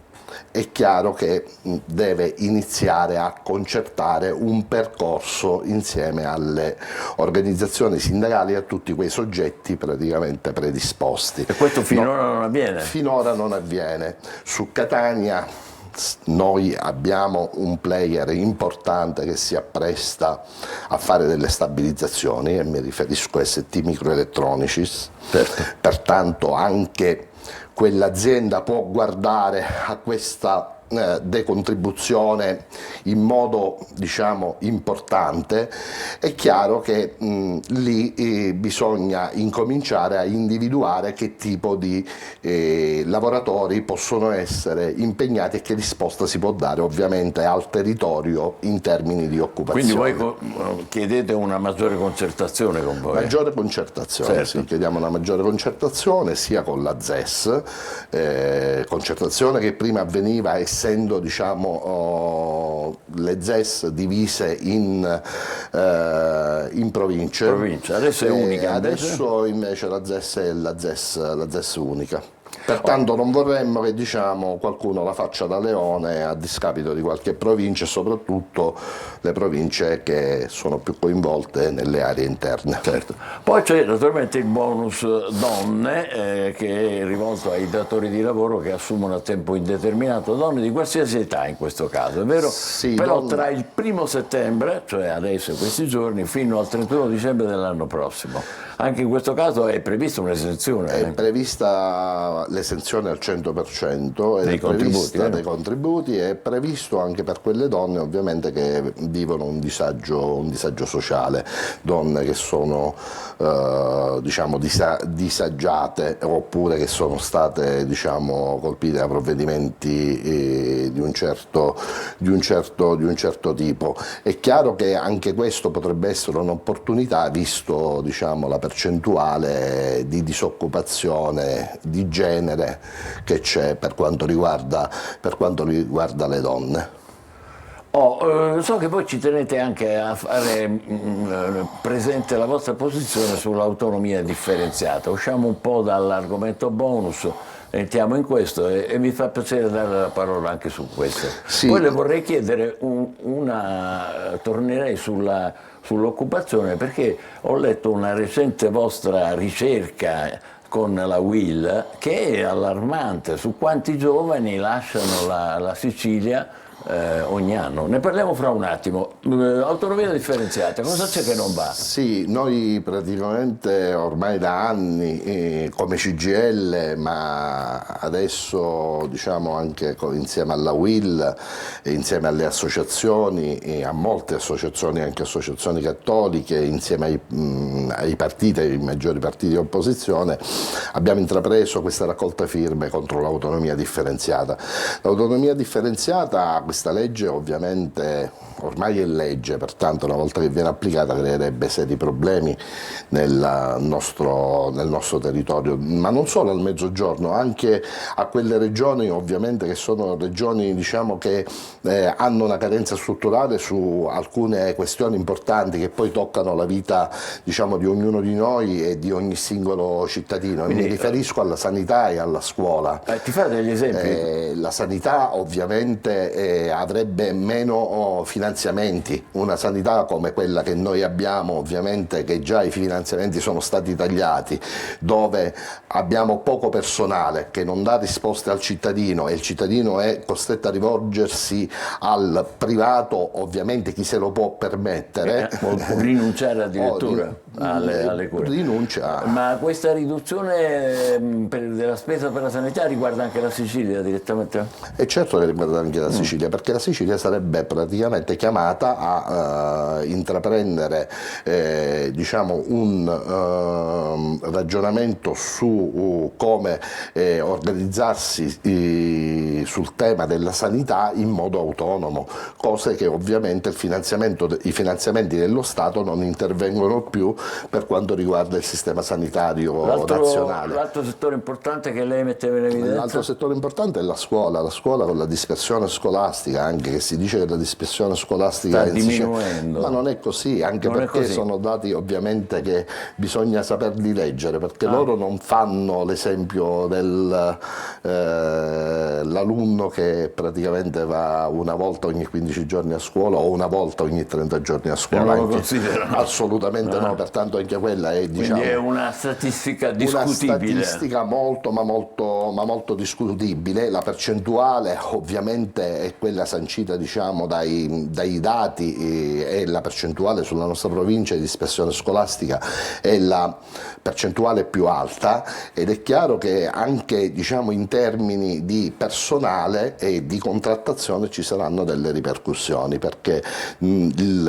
Speaker 7: è chiaro che deve iniziare a concertare un percorso insieme alle organizzazioni sindacali e a tutti quei soggetti praticamente predisposti.
Speaker 1: E questo finora non avviene?
Speaker 7: Finora non avviene. Su Catania noi abbiamo un player importante che si appresta a fare delle stabilizzazioni, e mi riferisco a ST Microelectronics, pertanto anche quell'azienda può guardare a questa decontribuzione in modo, diciamo, importante. È chiaro che lì bisogna incominciare a individuare che tipo di lavoratori possono essere impegnati e che risposta si può dare ovviamente al territorio in termini di occupazione.
Speaker 1: Quindi voi chiedete una maggiore concertazione con voi?
Speaker 7: Maggiore concertazione,
Speaker 1: certo.
Speaker 7: Sì, chiediamo una maggiore concertazione sia con la ZES, concertazione che prima avveniva essendo, diciamo, le ZES divise in province.
Speaker 1: Adesso è unica.
Speaker 7: Adesso invece la ZES è la ZES unica. Pertanto non vorremmo che, diciamo, qualcuno la faccia da leone a discapito di qualche provincia, e soprattutto le province che sono più coinvolte nelle aree interne.
Speaker 1: Certo. Poi c'è naturalmente il bonus donne che è rivolto ai datori di lavoro che assumono a tempo indeterminato, donne di qualsiasi età in questo caso, è vero?
Speaker 7: Sì,
Speaker 1: però tra il 1° settembre, cioè adesso in questi giorni, fino al 31 dicembre dell'anno prossimo. Anche in questo caso è prevista un'esenzione.
Speaker 7: È prevista l'esenzione al 100%
Speaker 1: dei
Speaker 7: contributi, è previsto anche per quelle donne ovviamente che vivono un disagio sociale, donne che sono diciamo disagiate oppure che sono state, diciamo, colpite da provvedimenti di un certo tipo. È chiaro che anche questo potrebbe essere un'opportunità, visto, diciamo, la percentuale di disoccupazione di genere che c'è per quanto riguarda le donne.
Speaker 1: So che voi ci tenete anche a fare presente la vostra posizione sull'autonomia differenziata. Usciamo un po' dall'argomento bonus, entriamo in questo e mi fa piacere dare la parola anche su questo.
Speaker 7: Sì.
Speaker 1: Poi le vorrei chiedere tornerei sull'occupazione, perché ho letto una recente vostra ricerca con la UIL che è allarmante su quanti giovani lasciano la Sicilia ogni anno. Ne parliamo fra un attimo. Autonomia differenziata, cosa c'è che non va?
Speaker 7: Sì, noi praticamente ormai da anni come CGIL, ma adesso, diciamo, anche insieme alla UIL e insieme alle associazioni, a molte associazioni, anche associazioni cattoliche, insieme ai partiti, ai maggiori partiti di opposizione, abbiamo intrapreso questa raccolta firme contro l'autonomia differenziata. L'autonomia differenziata, questa legge ovviamente ormai è legge, pertanto una volta che viene applicata creerebbe seri problemi nel nostro territorio, ma non solo al Mezzogiorno, anche a quelle regioni ovviamente che sono regioni, diciamo, che hanno una carenza strutturale su alcune questioni importanti che poi toccano la vita, diciamo, di ognuno di noi e di ogni singolo cittadino. Quindi, mi riferisco alla sanità e alla scuola.
Speaker 1: Ti fai degli esempi?
Speaker 7: La sanità ovviamente avrebbe meno finanziamenti. Una sanità come quella che noi abbiamo, ovviamente, che già i finanziamenti sono stati tagliati, dove abbiamo poco personale che non dà risposte al cittadino e il cittadino è costretto a rivolgersi al privato, ovviamente chi se lo può permettere.
Speaker 1: O rinunciare addirittura alle cure.
Speaker 7: Rinuncia.
Speaker 1: Ma questa riduzione della spesa per la sanità riguarda anche la Sicilia direttamente?
Speaker 7: E certo che riguarda anche la Sicilia, perché la Sicilia sarebbe praticamente chiamata a intraprendere diciamo un ragionamento su come organizzarsi sul tema della sanità in modo autonomo, cose che ovviamente i finanziamenti dello Stato non intervengono più per quanto riguarda il sistema sanitario nazionale.
Speaker 1: L'altro settore importante che lei metteva in evidenza?
Speaker 7: L'altro settore importante è la scuola con la dispersione scolastica, anche che si dice che la dispersione scolastica
Speaker 1: sta diminuendo.
Speaker 7: Ma non è così, anche
Speaker 1: non
Speaker 7: perché sono dati ovviamente che bisogna saperli leggere, perché loro non fanno l'esempio dell'alunno che praticamente va una volta ogni 15 giorni a scuola o una volta ogni 30 giorni a scuola.
Speaker 1: Non lo considerano?
Speaker 7: Assolutamente no, pertanto anche quella è, diciamo,
Speaker 1: quindi è una statistica discutibile.
Speaker 7: Una statistica molto discutibile. La percentuale ovviamente è quella sancita, diciamo, dai dati, e la percentuale sulla nostra provincia di dispersione scolastica è la percentuale più alta, ed è chiaro che anche, diciamo, in termini di personale e di contrattazione ci saranno delle ripercussioni, perché il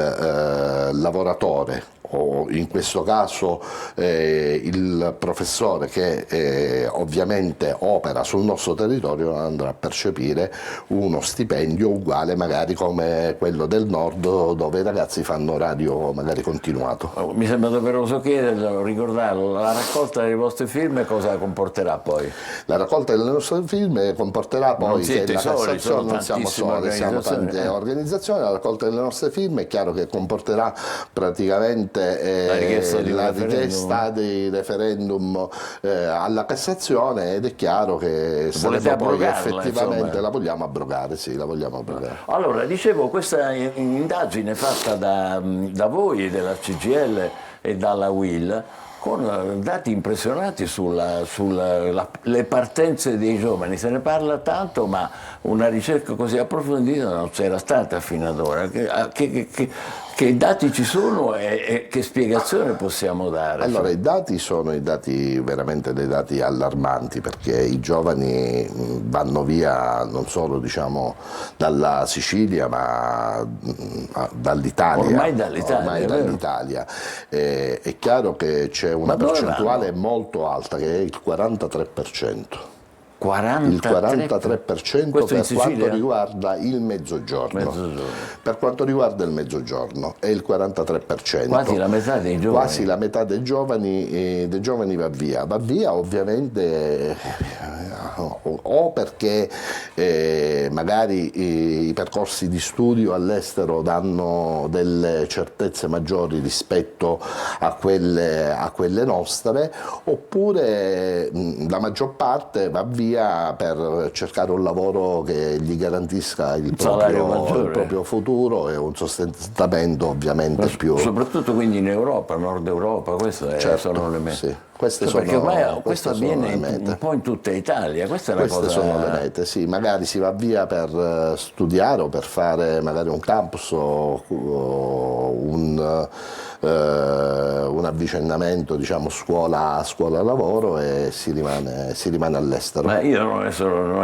Speaker 7: lavoratore, o in questo caso il professore che ovviamente opera sul nostro territorio, andrà a percepire uno stipendio uguale magari come quello del nord, dove i ragazzi fanno orario magari continuato.
Speaker 1: Mi sembra doveroso chiederlo, ricordarlo, la raccolta delle vostre firme cosa comporterà poi?
Speaker 7: La raccolta delle nostre firme comporterà poi
Speaker 1: che la Cassazione,
Speaker 7: non siamo soli, siamo tante organizzazioni. La raccolta delle nostre firme è chiaro che comporterà praticamente la richiesta di referendum alla Cassazione, ed è chiaro che saremo poi effettivamente, insomma, la vogliamo abrogare, sì, la vogliamo abrogare.
Speaker 1: Allora, dicevo, questa indagine fatta da voi, della CGIL e dalla UIL, con dati impressionanti sulle partenze dei giovani. Se ne parla tanto, ma una ricerca così approfondita non c'era stata fino ad ora. Che dati ci sono e che spiegazione possiamo dare?
Speaker 7: Allora, i dati sono veramente dei dati allarmanti, perché i giovani vanno via non solo, diciamo, dalla Sicilia, ma dall'italiya.
Speaker 1: Ormai dall'Italia.
Speaker 7: È chiaro che c'è una percentuale molto alta, che è il 43%. Il 43% per quanto riguarda il mezzogiorno. Per quanto riguarda il mezzogiorno è il 43%.
Speaker 1: Quasi la metà dei giovani.
Speaker 7: Quasi la metà dei giovani va via. Va via ovviamente o perché magari i percorsi di studio all'estero danno delle certezze maggiori rispetto a quelle nostre, oppure la maggior parte va via per cercare un lavoro che gli garantisca il proprio futuro e un sostentamento ovviamente più...
Speaker 1: Soprattutto quindi in Europa, Nord Europa, queste sono le mete.
Speaker 7: Sì. Queste
Speaker 1: perché ormai questo avviene un po' in tutta Italia, queste
Speaker 7: sono le mete, sì, magari si va via per studiare o per fare magari un campus o un avvicendamento, diciamo, scuola-lavoro, e si rimane all'estero.
Speaker 1: Ma io non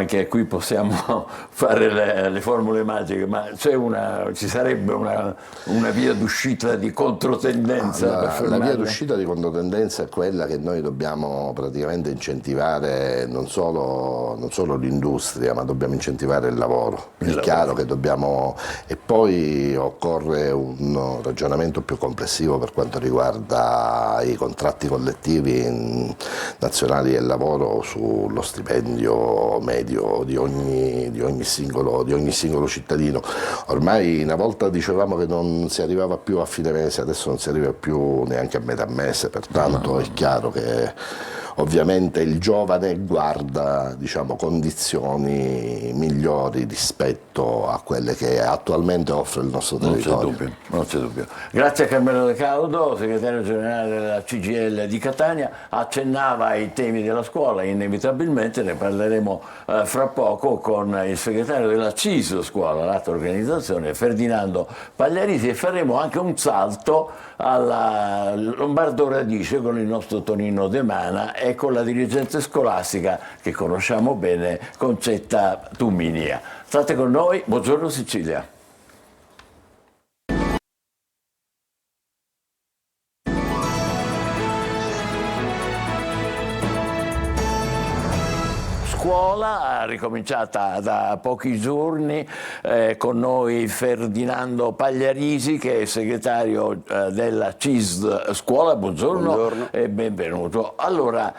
Speaker 1: è che qui possiamo fare le formule magiche, ma ci sarebbe una via d'uscita di controtendenza?
Speaker 7: La via d'uscita di controtendenza è quella che noi dobbiamo praticamente incentivare, non solo l'industria, ma dobbiamo incentivare il lavoro. È chiaro che dobbiamo, e poi occorre un ragionamento più complessivo per quanto riguarda i contratti collettivi nazionali del lavoro, sullo stipendio medio di ogni singolo cittadino. Ormai una volta dicevamo che non si arrivava più a fine mese, adesso non si arriva più neanche a metà mese, pertanto è chiaro che ovviamente il giovane guarda, diciamo, condizioni migliori rispetto a quelle che attualmente offre il nostro territorio.
Speaker 1: Non c'è dubbio. Grazie a Carmelo De Caudo, segretario generale della CGIL di Catania, accennava ai temi della scuola, inevitabilmente ne parleremo fra poco con il segretario della CISO Scuola, l'altra organizzazione, Ferdinando Pagliarisi, e faremo anche un salto alla Lombardo Radice con il nostro Tonino De Mana e con la dirigente scolastica che conosciamo bene, Concetta Tumminia. State con noi, buongiorno Sicilia. Scuola ricominciata da pochi giorni, con noi Ferdinando Pagliarisi che è segretario della CISD Scuola. Buongiorno e benvenuto. Allora,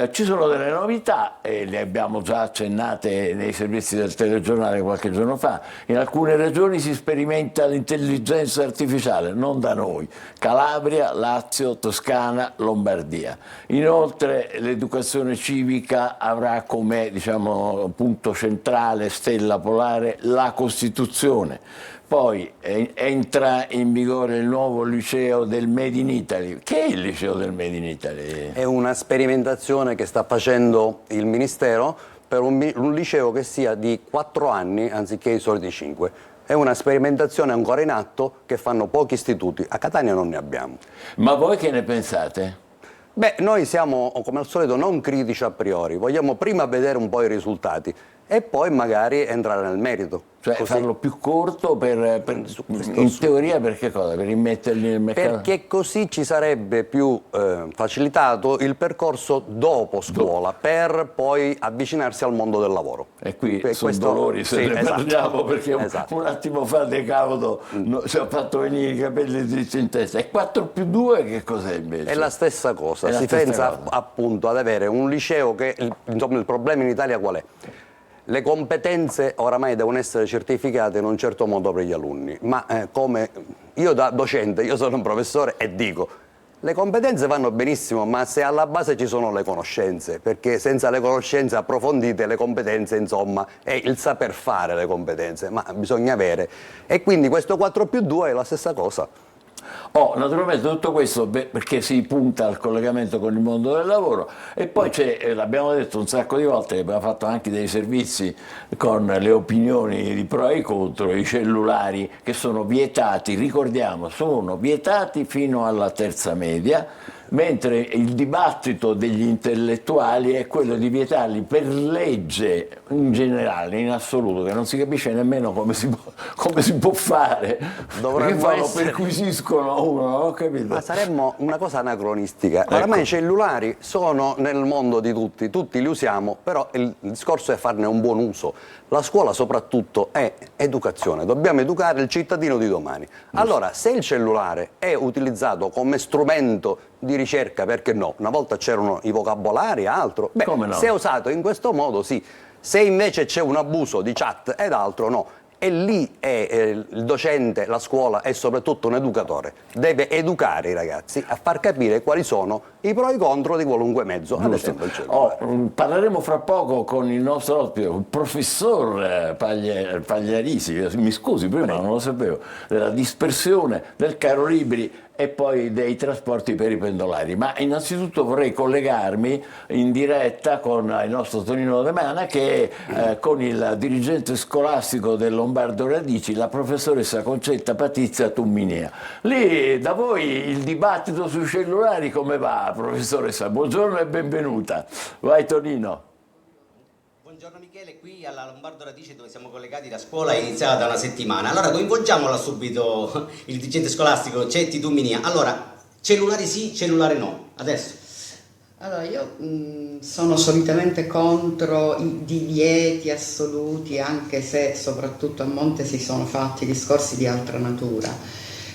Speaker 1: ci sono delle novità e le abbiamo già accennate nei servizi del telegiornale qualche giorno fa. In alcune regioni si sperimenta l'intelligenza artificiale, non da noi: Calabria, Lazio, Toscana, Lombardia. Inoltre l'educazione civica avrà come, diciamo, punto centrale, stella polare, la Costituzione. Poi entra in vigore il nuovo liceo del Made in Italy. Che è il liceo del Made in Italy?
Speaker 8: È una sperimentazione che sta facendo il Ministero per un liceo che sia di 4 anni anziché i soliti 5. È una sperimentazione ancora in atto che fanno pochi istituti. A Catania non ne abbiamo.
Speaker 1: Ma voi che ne pensate?
Speaker 8: Beh, noi siamo, come al solito, non critici a priori. Vogliamo prima vedere un po' i risultati e poi magari entrare nel merito.
Speaker 1: Cioè
Speaker 8: Così.
Speaker 1: farlo più corto in teoria per che cosa? Per immetterli nel mercato?
Speaker 8: Perché così ci sarebbe più facilitato il percorso dopo scuola per poi avvicinarsi al mondo del lavoro.
Speaker 1: E qui sono
Speaker 8: questo,
Speaker 1: dolori se
Speaker 8: sì,
Speaker 1: ne
Speaker 8: esatto,
Speaker 1: parliamo, perché
Speaker 8: esatto.
Speaker 1: un attimo fa De Caudo ci ha fatto venire i capelli dritti in testa. E 4+2 che cos'è invece?
Speaker 8: È la stessa cosa,
Speaker 1: È la
Speaker 8: si
Speaker 1: stessa
Speaker 8: pensa
Speaker 1: cosa.
Speaker 8: appunto ad avere un liceo che, insomma, il problema in Italia qual è? Le competenze oramai devono essere certificate in un certo modo per gli alunni, ma come io da docente, io sono un professore e dico, le competenze vanno benissimo, ma se alla base ci sono le conoscenze, perché senza le conoscenze approfondite le competenze, insomma, è il saper fare le competenze, ma bisogna avere. E quindi questo 4+2 è la stessa cosa.
Speaker 1: Naturalmente tutto questo perché si punta al collegamento con il mondo del lavoro, e poi c'è, l'abbiamo detto un sacco di volte, abbiamo fatto anche dei servizi con le opinioni di pro e contro, i cellulari che sono vietati, ricordiamo, sono vietati fino alla terza media, mentre il dibattito degli intellettuali è quello di vietarli per legge in generale, in assoluto, che non si capisce nemmeno come si può fare, perché perquisiscono uno, non ho capito.
Speaker 8: Ma saremmo una cosa anacronistica. Oramai i cellulari sono nel mondo di tutti li usiamo, però il discorso è farne un buon uso. La scuola soprattutto è educazione, dobbiamo educare il cittadino di domani. Allora, se il cellulare è utilizzato come strumento di ricerca, perché no? Una volta c'erano i vocabolari, altro. Beh,
Speaker 1: come no?
Speaker 8: Se è usato in questo modo, sì. Se invece c'è un abuso di chat ed altro, no. E lì è il docente, la scuola e soprattutto un educatore deve educare i ragazzi a far capire quali sono i pro e i contro di qualunque mezzo, ad esempio il cellulare.
Speaker 1: Parleremo fra poco con il nostro ospite, il professor Pagliarisi, mi scusi, prima non lo sapevo, della dispersione, del caro libri e poi dei trasporti per i pendolari. Ma innanzitutto vorrei collegarmi in diretta con il nostro Tonino De Mana, che è con il dirigente scolastico del Lombardo Radici, la professoressa Concetta Patizia Tumminia. Lì da voi il dibattito sui cellulari come va, professoressa? Buongiorno e benvenuta. Vai Tonino.
Speaker 9: Buongiorno Michele, qui alla Lombardo Radice dove siamo collegati da scuola è iniziata da una settimana. Allora coinvolgiamola subito, il dirigente scolastico Cetti Tumminia. Allora, cellulare sì, cellulare no. Adesso.
Speaker 10: Allora, io sono solitamente contro i divieti assoluti, anche se soprattutto a monte si sono fatti discorsi di altra natura.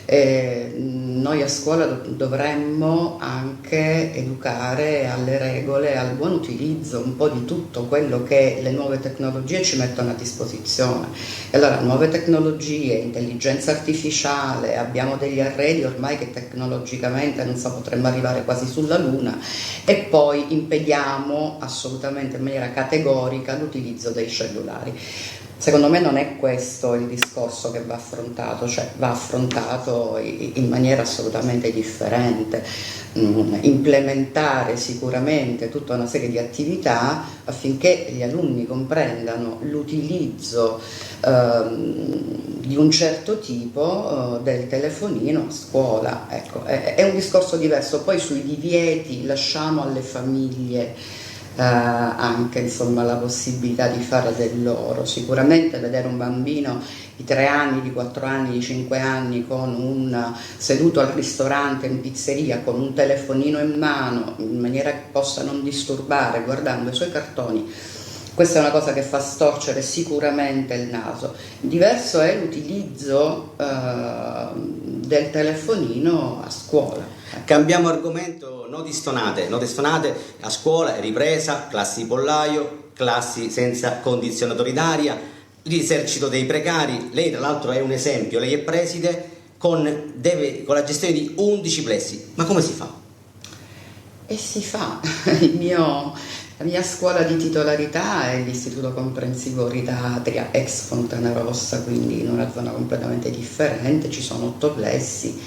Speaker 10: Noi a scuola dovremmo anche educare alle regole, al buon utilizzo un po' di tutto quello che le nuove tecnologie ci mettono a disposizione. E allora, nuove tecnologie, intelligenza artificiale, abbiamo degli arredi ormai che tecnologicamente non so, potremmo arrivare quasi sulla Luna, e poi impediamo assolutamente in maniera categorica l'utilizzo dei cellulari. Secondo me non è questo il discorso che va affrontato, cioè va affrontato in maniera assolutamente differente, implementare sicuramente tutta una serie di attività affinché gli alunni comprendano l'utilizzo di un certo tipo del telefonino a scuola. Ecco, è un discorso diverso. Poi sui divieti lasciamo alle famiglie anche insomma la possibilità di fare del loro. Sicuramente vedere un bambino di 3 anni, di 4 anni, di 5 anni seduto al ristorante, in pizzeria, con un telefonino in mano, in maniera che possa non disturbare, guardando i suoi cartoni, questa è una cosa che fa storcere sicuramente il naso. Diverso è l'utilizzo del telefonino a scuola.
Speaker 9: Cambiamo argomento, note stonate a scuola, ripresa, classi di pollaio, classi senza condizionatori d'aria, l'esercito dei precari. Lei tra l'altro è un esempio, lei è preside con la gestione di 11 plessi, ma come si fa?
Speaker 10: E si fa, la mia scuola di titolarità è l'Istituto Comprensivo Rita Atria, ex Fontana Rossa, quindi in una zona completamente differente, ci sono 8 plessi,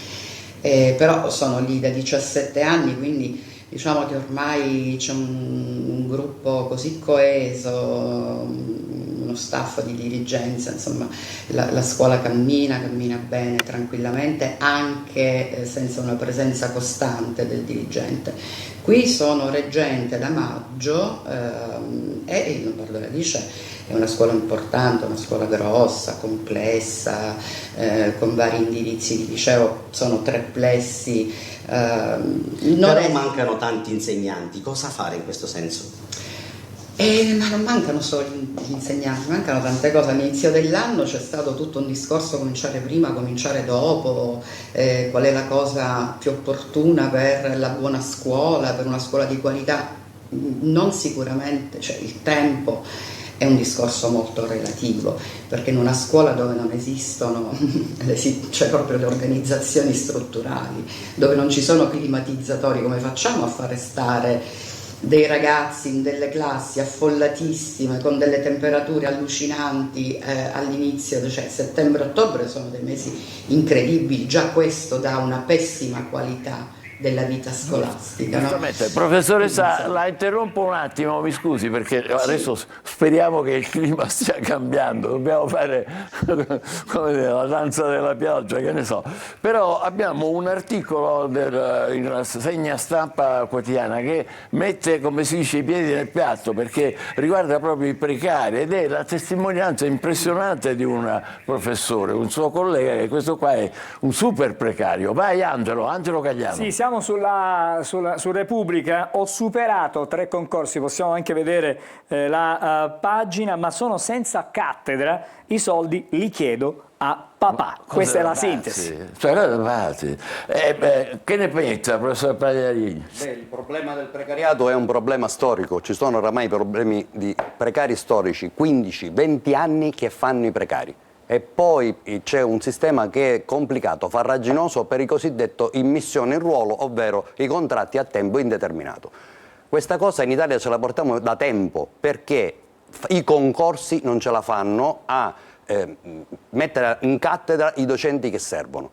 Speaker 10: però sono lì da 17 anni, quindi diciamo che ormai c'è un gruppo così coeso, uno staff di dirigenza, insomma la scuola cammina bene, tranquillamente, anche senza una presenza costante del dirigente. Qui sono reggente da maggio e il Lombardo Radice è una scuola importante, una scuola grossa, complessa, con vari indirizzi di liceo, sono 3 plessi.
Speaker 9: Però mancano tanti insegnanti, cosa fare in questo senso?
Speaker 10: Ma non mancano solo gli insegnanti, mancano tante cose. All'inizio dell'anno c'è stato tutto un discorso, cominciare prima, cominciare dopo, qual è la cosa più opportuna per la buona scuola, per una scuola di qualità. Non sicuramente, cioè il tempo è un discorso molto relativo, perché in una scuola dove non esistono cioè proprio le organizzazioni strutturali, dove non ci sono climatizzatori, come facciamo a fare stare dei ragazzi in delle classi affollatissime con delle temperature allucinanti all'inizio, cioè settembre-ottobre sono dei mesi incredibili, già questo dà una pessima qualità della vita scolastica. No?
Speaker 1: Professoressa, la interrompo un attimo, mi scusi, perché adesso speriamo che il clima stia cambiando, dobbiamo fare come dire, la danza della pioggia, che ne so. Però abbiamo un articolo in rassegna stampa quotidiana che mette, come si dice, i piedi nel piatto, perché riguarda proprio i precari, ed è la testimonianza impressionante di un professore, un suo collega, che questo qua è un super precario. Vai Angelo Cagliano.
Speaker 2: Sì, siamo su Repubblica, ho superato 3 concorsi, possiamo anche vedere la pagina, ma sono senza cattedra, i soldi li chiedo a papà. Questa è la sintesi.
Speaker 1: Che ne pensa, professor Pagliarini?
Speaker 8: Il problema del precariato è un problema storico, ci sono oramai problemi di precari storici, 15-20 anni che fanno i precari. E poi c'è un sistema che è complicato, farraginoso per i cosiddetti immissione in ruolo, ovvero i contratti a tempo indeterminato. Questa cosa in Italia ce la portiamo da tempo, perché i concorsi non ce la fanno a mettere in cattedra i docenti che servono.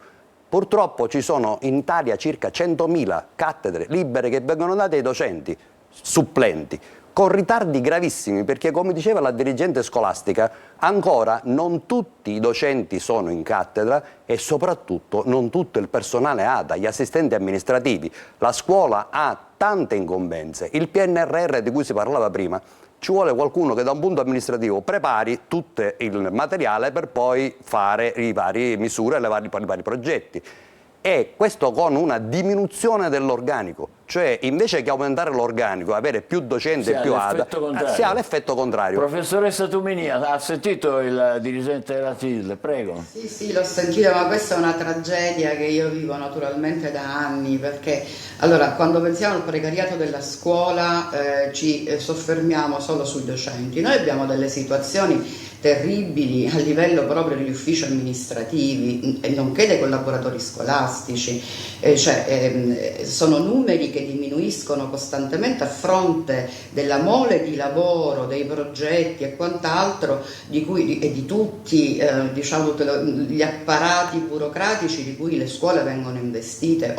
Speaker 8: Purtroppo ci sono in Italia circa 100.000 cattedre libere che vengono date ai docenti supplenti, con ritardi gravissimi, perché come diceva la dirigente scolastica, ancora non tutti i docenti sono in cattedra e soprattutto non tutto il personale ATA, gli assistenti amministrativi. La scuola ha tante incombenze. Il PNRR di cui si parlava prima, ci vuole qualcuno che da un punto amministrativo prepari tutto il materiale per poi fare le varie misure, i vari progetti. E questo con una diminuzione dell'organico. Cioè, invece che aumentare l'organico, avere più docenti e più ADA, si ha l'effetto contrario.
Speaker 1: Professoressa Tumini, ha sentito il dirigente della CISL? Prego.
Speaker 10: Sì, l'ho sentita, ma questa è una tragedia che io vivo naturalmente da anni, perché allora, quando pensiamo al precariato della scuola ci soffermiamo solo sui docenti. Noi abbiamo delle situazioni terribili a livello proprio degli uffici amministrativi, nonché dei collaboratori scolastici, sono numeri che diminuiscono costantemente a fronte della mole di lavoro, dei progetti e quant'altro e di tutti diciamo, gli apparati burocratici di cui le scuole vengono investite.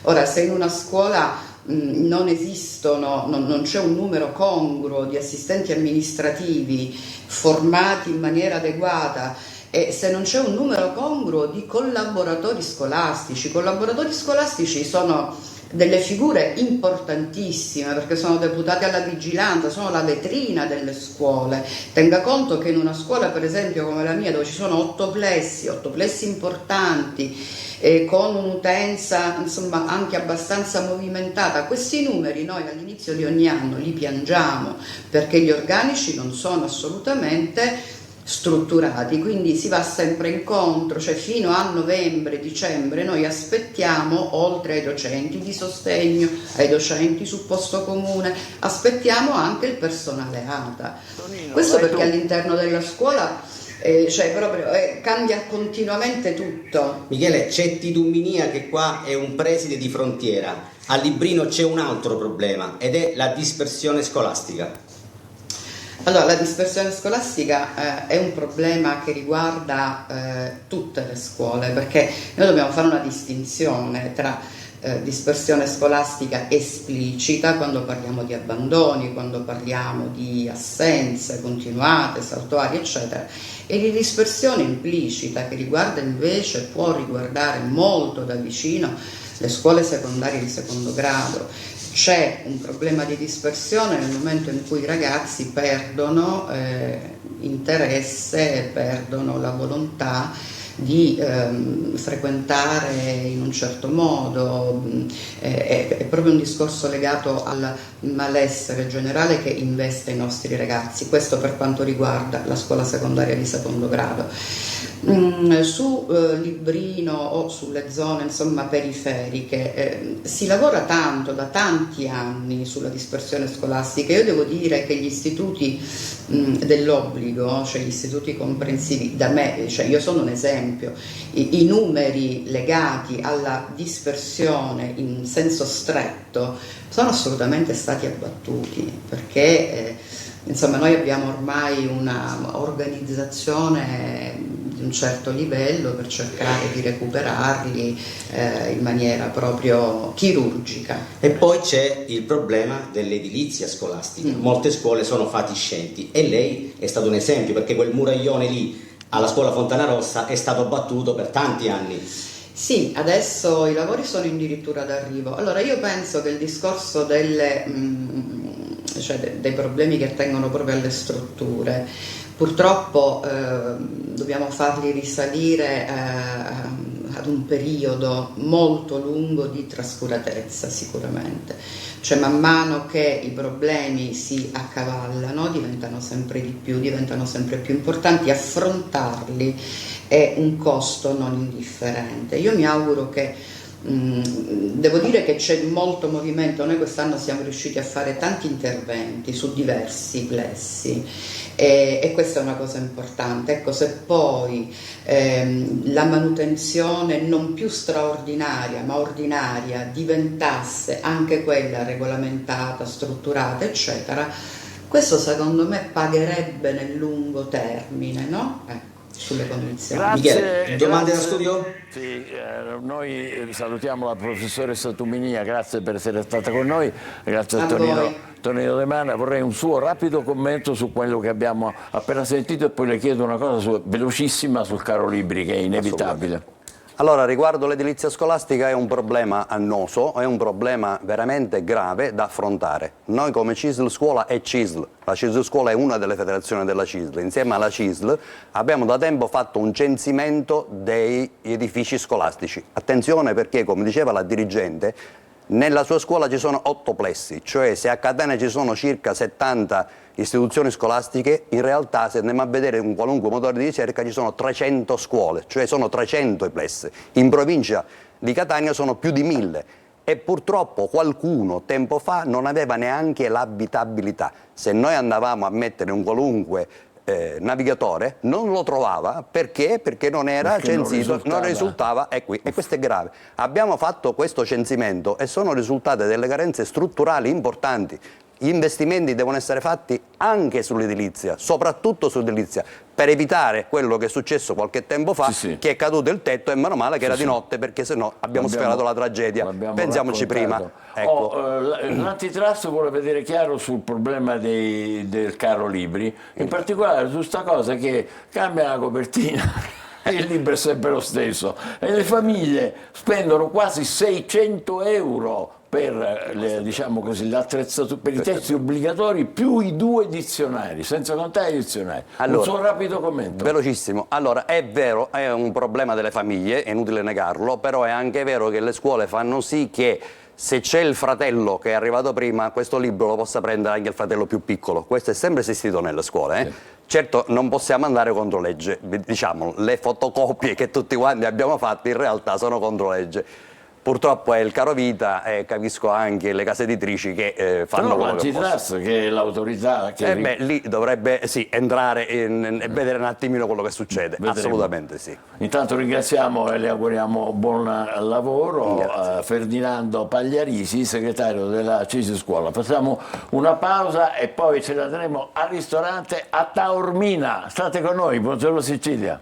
Speaker 10: Ora se in una scuola non esistono, non c'è un numero congruo di assistenti amministrativi formati in maniera adeguata e se non c'è un numero congruo di collaboratori scolastici sono delle figure importantissime perché sono deputati alla vigilanza, sono la vetrina delle scuole. Tenga conto che in una scuola per esempio come la mia, dove ci sono 8 plessi importanti, con un'utenza insomma anche abbastanza movimentata, questi numeri noi all'inizio di ogni anno li piangiamo perché gli organici non sono assolutamente strutturati, quindi si va sempre incontro, cioè fino a novembre, dicembre noi aspettiamo, oltre ai docenti di sostegno, ai docenti su posto comune, aspettiamo anche il personale ATA. Questo perché all'interno della scuola cambia continuamente tutto.
Speaker 9: Michele, c'è Tiduminia che qua è un preside di frontiera, a Librino c'è un altro problema ed è la dispersione scolastica.
Speaker 10: Allora, la dispersione scolastica è un problema che riguarda tutte le scuole, perché noi dobbiamo fare una distinzione tra dispersione scolastica esplicita, quando parliamo di abbandoni, quando parliamo di assenze continuate, saltuarie, eccetera, e di dispersione implicita che può riguardare molto da vicino le scuole secondarie di secondo grado. C'è un problema di dispersione nel momento in cui i ragazzi perdono interesse, perdono la volontà di frequentare in un certo modo, è proprio un discorso legato al malessere generale che investe i nostri ragazzi. Questo per quanto riguarda la scuola secondaria di secondo grado. Su Librino o sulle zone insomma periferiche si lavora tanto da tanti anni sulla dispersione scolastica. Io devo dire che gli istituti dell'obbligo, cioè gli istituti comprensivi, da me, cioè io sono un esempio, i numeri legati alla dispersione in senso stretto sono assolutamente stati abbattuti perché insomma noi abbiamo ormai una organizzazione di un certo livello per cercare di recuperarli in maniera proprio chirurgica.
Speaker 9: E poi c'è il problema dell'edilizia scolastica. Molte scuole sono fatiscenti e lei è stato un esempio perché quel muraglione lì alla scuola Fontana Rossa è stato abbattuto per tanti anni.
Speaker 10: Sì, adesso i lavori sono addirittura d'arrivo. Allora io penso che il discorso dei problemi che attengono proprio alle strutture, purtroppo dobbiamo farli risalire ad un periodo molto lungo di trascuratezza sicuramente, cioè man mano che i problemi si accavallano diventano sempre di più, diventano sempre più importanti, affrontarli è un costo non indifferente. Io mi auguro che devo dire che c'è molto movimento, noi quest'anno siamo riusciti a fare tanti interventi su diversi plessi e questa è una cosa importante. Ecco, se poi la manutenzione non più straordinaria ma ordinaria diventasse anche quella regolamentata, strutturata, eccetera, questo secondo me pagherebbe nel lungo termine, no? Sulle condizioni.
Speaker 1: Grazie.
Speaker 9: Michele, domande da studio?
Speaker 1: Sì, noi salutiamo la professoressa Tuminia, grazie per essere stata con noi, grazie a Tonino De Mana. Vorrei un suo rapido commento su quello che abbiamo appena sentito e poi le chiedo una cosa velocissima sul caro libri, che è inevitabile.
Speaker 8: Allora, riguardo l'edilizia scolastica è un problema annoso, è un problema veramente grave da affrontare. Noi come CISL Scuola e CISL, la CISL Scuola è una delle federazioni della CISL, insieme alla CISL abbiamo da tempo fatto un censimento degli edifici scolastici. Attenzione perché, come diceva la dirigente, Nella sua scuola ci sono 8 plessi, cioè se a Catania ci sono circa 70 istituzioni scolastiche, in realtà se andiamo a vedere un qualunque motore di ricerca ci sono 300 scuole, cioè sono 300 i plessi. In provincia di Catania sono più di 1000 e purtroppo qualcuno tempo fa non aveva neanche l'abitabilità. Se noi andavamo a mettere un qualunque navigatore non lo trovava perché non era censito, non risultava e questo è grave. Abbiamo fatto questo censimento e sono risultate delle carenze strutturali importanti. Gli investimenti devono essere fatti anche sull'edilizia, soprattutto sull'edilizia, per evitare quello che è successo qualche tempo fa, che è caduto il tetto e meno male che era di notte, perché sennò abbiamo sfiorato la tragedia. Pensiamoci prima. Ecco.
Speaker 1: L'antitrust vuole vedere chiaro sul problema del caro libri, in particolare su sta cosa che cambia la copertina. E il libro è sempre lo stesso e le famiglie spendono quasi 600 euro per diciamo così, l'attrezzatura, per i testi obbligatori più i 2 dizionari, senza contare i dizionari.
Speaker 8: Allora,
Speaker 1: un suo rapido commento.
Speaker 8: Velocissimo. Allora, è vero, è un problema delle famiglie, è inutile negarlo, però è anche vero che le scuole fanno sì che se c'è il fratello che è arrivato prima, questo libro lo possa prendere anche il fratello più piccolo. Questo è sempre esistito nelle scuole. Sì. Certo, non possiamo andare contro legge, diciamo, le fotocopie che tutti quanti abbiamo fatto in realtà sono contro legge. Purtroppo è il caro vita e capisco anche le case editrici che fanno quello che possono.
Speaker 1: Che è l'autorità che...
Speaker 8: lì dovrebbe entrare e vedere un attimino quello che succede. Vedremo. Assolutamente sì.
Speaker 1: Intanto ringraziamo e le auguriamo buon lavoro a Ferdinando Pagliarisi, segretario della CISI Scuola. Facciamo una pausa e poi ce la andremo al ristorante a Taormina. State con noi, buongiorno Sicilia.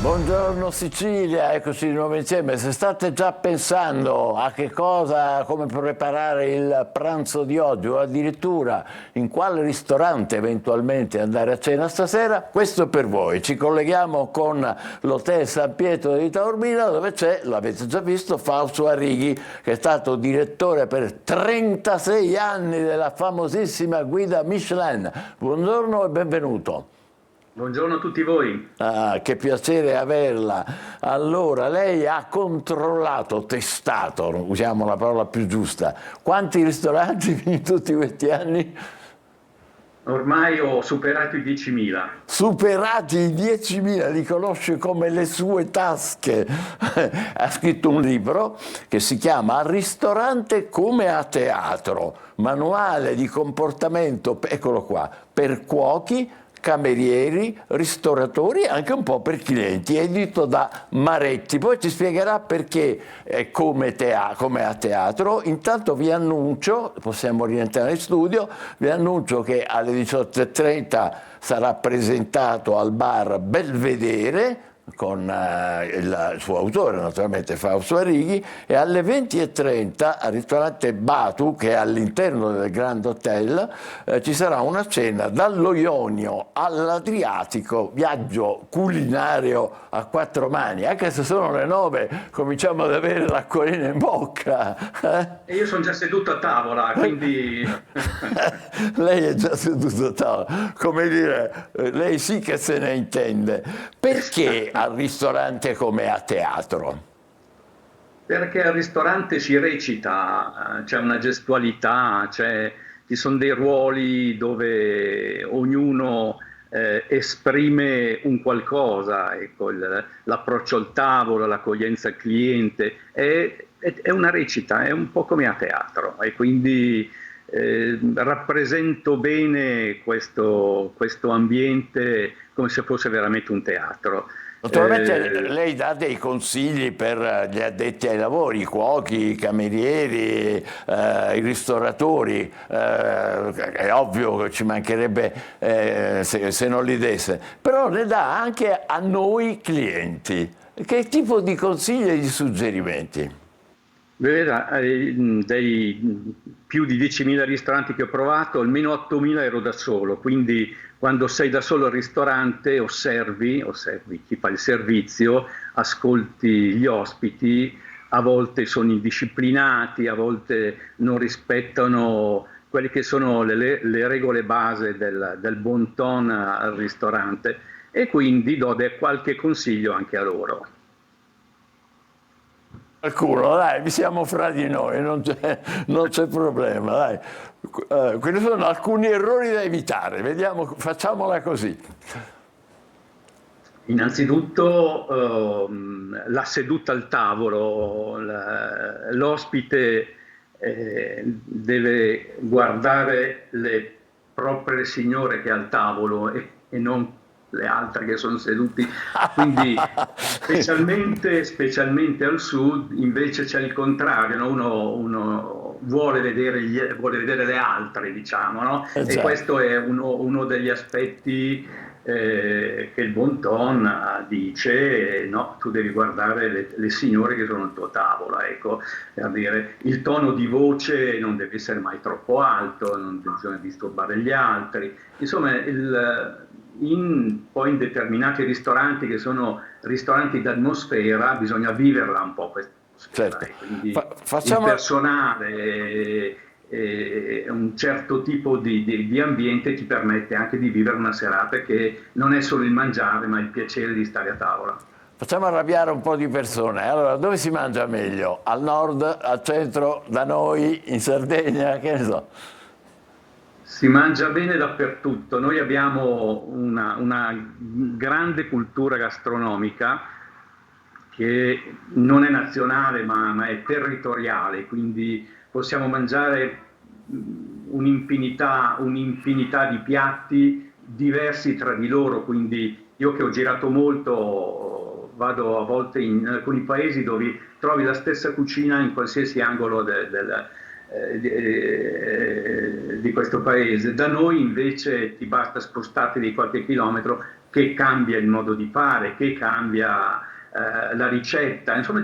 Speaker 1: Buongiorno Sicilia, eccoci di nuovo insieme. Se state già pensando a che cosa, come preparare il pranzo di oggi o addirittura in quale ristorante eventualmente andare a cena stasera, questo è per voi. Ci colleghiamo con l'Hotel San Pietro di Taormina dove c'è, l'avete già visto, Fausto Arrighi, che è stato direttore per 36 anni della famosissima guida Michelin. Buongiorno e benvenuto.
Speaker 11: Buongiorno a tutti voi.
Speaker 1: Che piacere averla. Allora, lei ha controllato, testato, usiamo la parola più giusta, quanti ristoranti in tutti questi anni?
Speaker 11: Ormai ho superato i 10.000.
Speaker 1: Superati i 10.000, li conosce come le sue tasche. Ha scritto un libro che si chiama Al ristorante come a teatro, manuale di comportamento, eccolo qua, per cuochi, camerieri, ristoratori e anche un po' per clienti, edito da Maretti. Poi ci spiegherà perché è come a teatro. Intanto vi annuncio, possiamo rientrare in studio, vi annuncio che alle 18:30 sarà presentato al bar Belvedere con il suo autore, naturalmente Fausto Arrighi, e alle 20:30 al ristorante Batu, che è all'interno del Grand Hotel, ci sarà una cena dallo Ionio all'Adriatico, viaggio culinario a 4 mani. Anche se sono le 9 cominciamo ad avere l'acquolina in bocca.
Speaker 11: E io sono già seduto a tavola, quindi...
Speaker 1: Lei è già seduto a tavola, come dire, lei sì che se ne intende. Perché al ristorante come a teatro?
Speaker 11: Perché al ristorante si recita, c'è una gestualità, ci sono dei ruoli dove ognuno esprime un qualcosa, ecco, l'approccio al tavolo, l'accoglienza al cliente, è una recita, è un po' come a teatro e quindi rappresento bene questo ambiente come se fosse veramente un teatro.
Speaker 1: Naturalmente lei dà dei consigli per gli addetti ai lavori, i cuochi, i camerieri, i ristoratori, è ovvio che ci mancherebbe se non li desse, però ne dà anche a noi clienti. Che tipo di consigli e di suggerimenti?
Speaker 11: Veda, dei più di 10.000 ristoranti che ho provato, almeno 8.000 ero da solo, quindi quando sei da solo al ristorante osservi chi fa il servizio, ascolti gli ospiti, a volte sono indisciplinati, a volte non rispettano quelle che sono le regole base del bon ton al ristorante, e quindi do qualche consiglio anche a loro.
Speaker 1: Qualcuno, dai, siamo fra di noi, non c'è problema, dai. Quali sono alcuni errori da evitare? Vediamo, facciamola così.
Speaker 11: Innanzitutto la seduta al tavolo, l'ospite deve guardare le proprie signore che è al tavolo e non le altre che sono seduti, quindi specialmente al sud invece c'è il contrario, no? Uno vuole vedere le altre, diciamo, no? E questo è uno degli aspetti che il bon ton dice, no, tu devi guardare le signore che sono al tuo tavolo, ecco, per dire, il tono di voce non deve essere mai troppo alto, non bisogna disturbare gli altri, insomma poi in determinati ristoranti che sono ristoranti d'atmosfera bisogna viverla un po' questa atmosfera,
Speaker 1: certo.
Speaker 11: Quindi il personale un certo tipo di ambiente ti permette anche di vivere una serata che non è solo il mangiare ma il piacere di stare a tavola.
Speaker 1: Facciamo arrabbiare un po' di persone. Allora, dove si mangia meglio? Al nord, al centro, da noi, in Sardegna, che ne so?
Speaker 11: Si mangia bene dappertutto, noi abbiamo una grande cultura gastronomica che non è nazionale ma è territoriale, quindi possiamo mangiare un'infinità di piatti diversi tra di loro, quindi io che ho girato molto vado a volte in alcuni paesi dove trovi la stessa cucina in qualsiasi angolo di questo paese. Da noi invece ti basta spostarti di qualche chilometro che cambia il modo di fare, che cambia la ricetta, insomma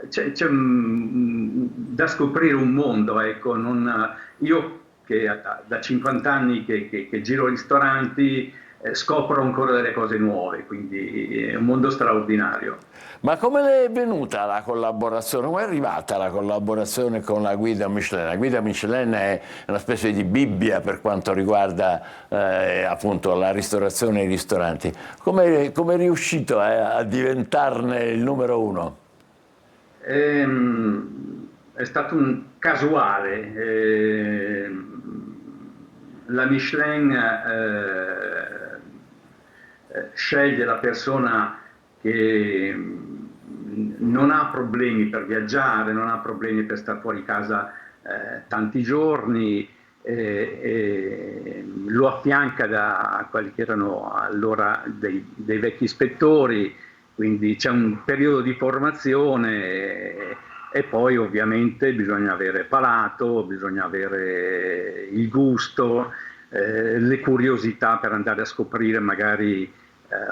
Speaker 11: c'è da scoprire un mondo, ecco. Io che da 50 anni che giro ristoranti scopro ancora delle cose nuove, quindi è un mondo straordinario.
Speaker 1: Ma come le è venuta la collaborazione? Come è arrivata la collaborazione con la Guida Michelin? La Guida Michelin è una specie di Bibbia per quanto riguarda appunto la ristorazione e i ristoranti. Come è riuscito a diventarne il numero uno?
Speaker 11: È stato un casuale. La Michelin sceglie la persona che non ha problemi per viaggiare, non ha problemi per stare fuori casa tanti giorni, lo affianca da quelli che erano allora dei vecchi ispettori, quindi c'è un periodo di formazione e poi ovviamente bisogna avere palato, bisogna avere il gusto, le curiosità per andare a scoprire magari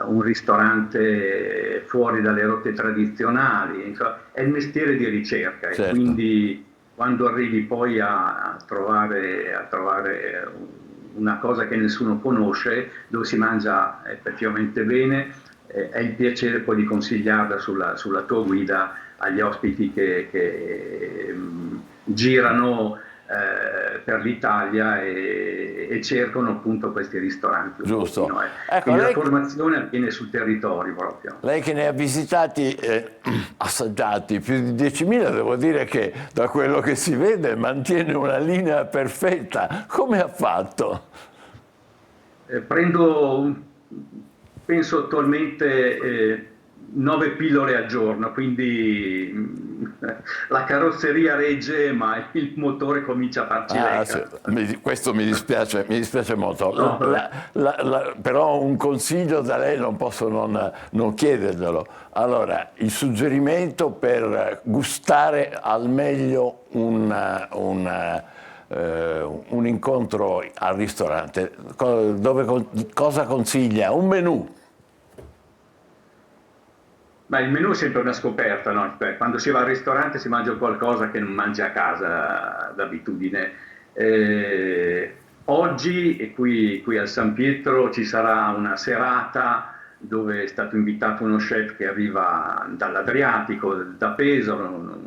Speaker 11: un ristorante fuori dalle rotte tradizionali, insomma, è il mestiere di ricerca,
Speaker 1: certo.
Speaker 11: E quindi quando arrivi poi a trovare una cosa che nessuno conosce, dove si mangia effettivamente bene, è il piacere poi di consigliarla sulla tua guida agli ospiti che girano per l'Italia e cercano appunto questi ristoranti.
Speaker 1: Giusto.
Speaker 11: Ecco, quindi la formazione avviene sul territorio proprio.
Speaker 1: Lei che ne ha visitati, assaggiati più di 10.000, devo dire che da quello che si vede mantiene una linea perfetta. Come ha fatto?
Speaker 11: Penso attualmente 9 pillole al giorno, quindi la carrozzeria regge ma il motore comincia a farci lecca.
Speaker 1: Sì. Questo mi dispiace molto, però un consiglio da lei non posso non chiederglielo. Allora, il suggerimento per gustare al meglio un incontro al ristorante, cosa consiglia? Un menù?
Speaker 11: Ma il menù è sempre una scoperta, no? Quando si va al ristorante si mangia qualcosa che non mangi a casa d'abitudine. Oggi qui al San Pietro ci sarà una serata dove è stato invitato uno chef che arriva dall'Adriatico, da Pesaro,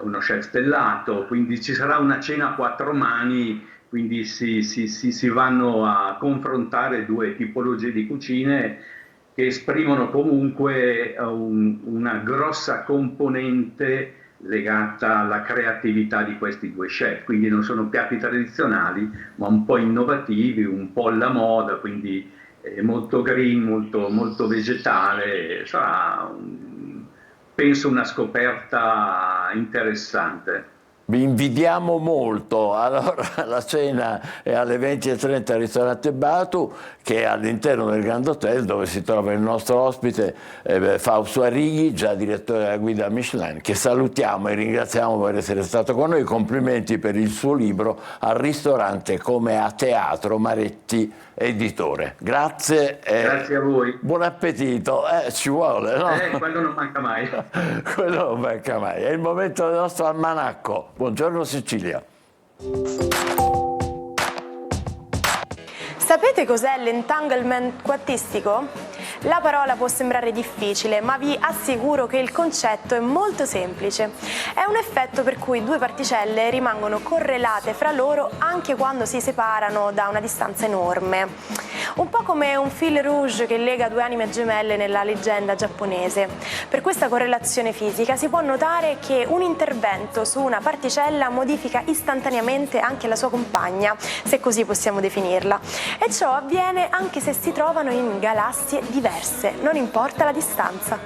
Speaker 11: uno chef stellato, quindi ci sarà una cena a 4 mani, quindi si vanno a confrontare due tipologie di cucine che esprimono comunque una grossa componente legata alla creatività di questi due chef, quindi non sono piatti tradizionali ma un po' innovativi, un po' alla moda, quindi molto green, molto vegetale. Sarà penso una scoperta interessante.
Speaker 1: Vi invidiamo molto. Allora, la cena è alle 20:30 al ristorante Batu, che è all'interno del Grand Hotel, dove si trova il nostro ospite Fausto Arrighi, già direttore della guida Michelin, che salutiamo e ringraziamo per essere stato con noi. Complimenti per il suo libro Al ristorante come a teatro, Maretti editore. Grazie.
Speaker 11: Grazie a voi.
Speaker 1: Buon appetito. Ci vuole, no?
Speaker 11: Quello non manca mai.
Speaker 1: Quello non manca mai. È il momento del nostro almanacco. Buongiorno Sicilia.
Speaker 12: Sapete cos'è l'entanglement quantistico? La parola può sembrare difficile, ma vi assicuro che il concetto è molto semplice. È un effetto per cui due particelle rimangono correlate fra loro anche quando si separano da una distanza enorme. Un po' come un fil rouge che lega due anime gemelle nella leggenda giapponese. Per questa correlazione fisica si può notare che un intervento su una particella modifica istantaneamente anche la sua compagna, se così possiamo definirla. E ciò avviene anche se si trovano in galassie diverse, non importa la distanza.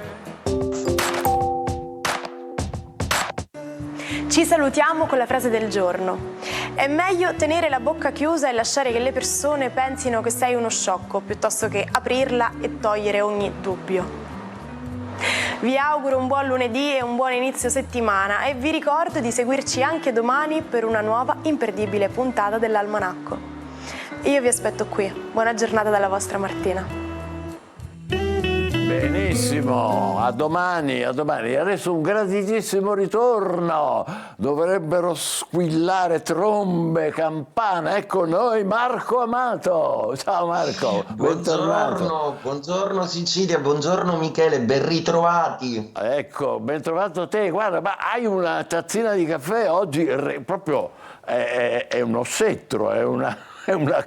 Speaker 12: Ci salutiamo con la frase del giorno. È meglio tenere la bocca chiusa e lasciare che le persone pensino che sei uno sciocco, piuttosto che aprirla e togliere ogni dubbio. Vi auguro un buon lunedì e un buon inizio settimana e vi ricordo di seguirci anche domani per una nuova imperdibile puntata dell'Almanacco. Io vi aspetto qui. Buona giornata dalla vostra Martina.
Speaker 1: Benissimo, a domani, a domani. Adesso un graditissimo ritorno. Dovrebbero squillare trombe, campane. Ecco noi, Marco Amato. Ciao Marco, bentornato.
Speaker 13: Buongiorno Sicilia, buongiorno Michele, ben ritrovati.
Speaker 1: Ecco, ben trovato te. Guarda, ma hai una tazzina di caffè oggi, proprio è uno scettro, è una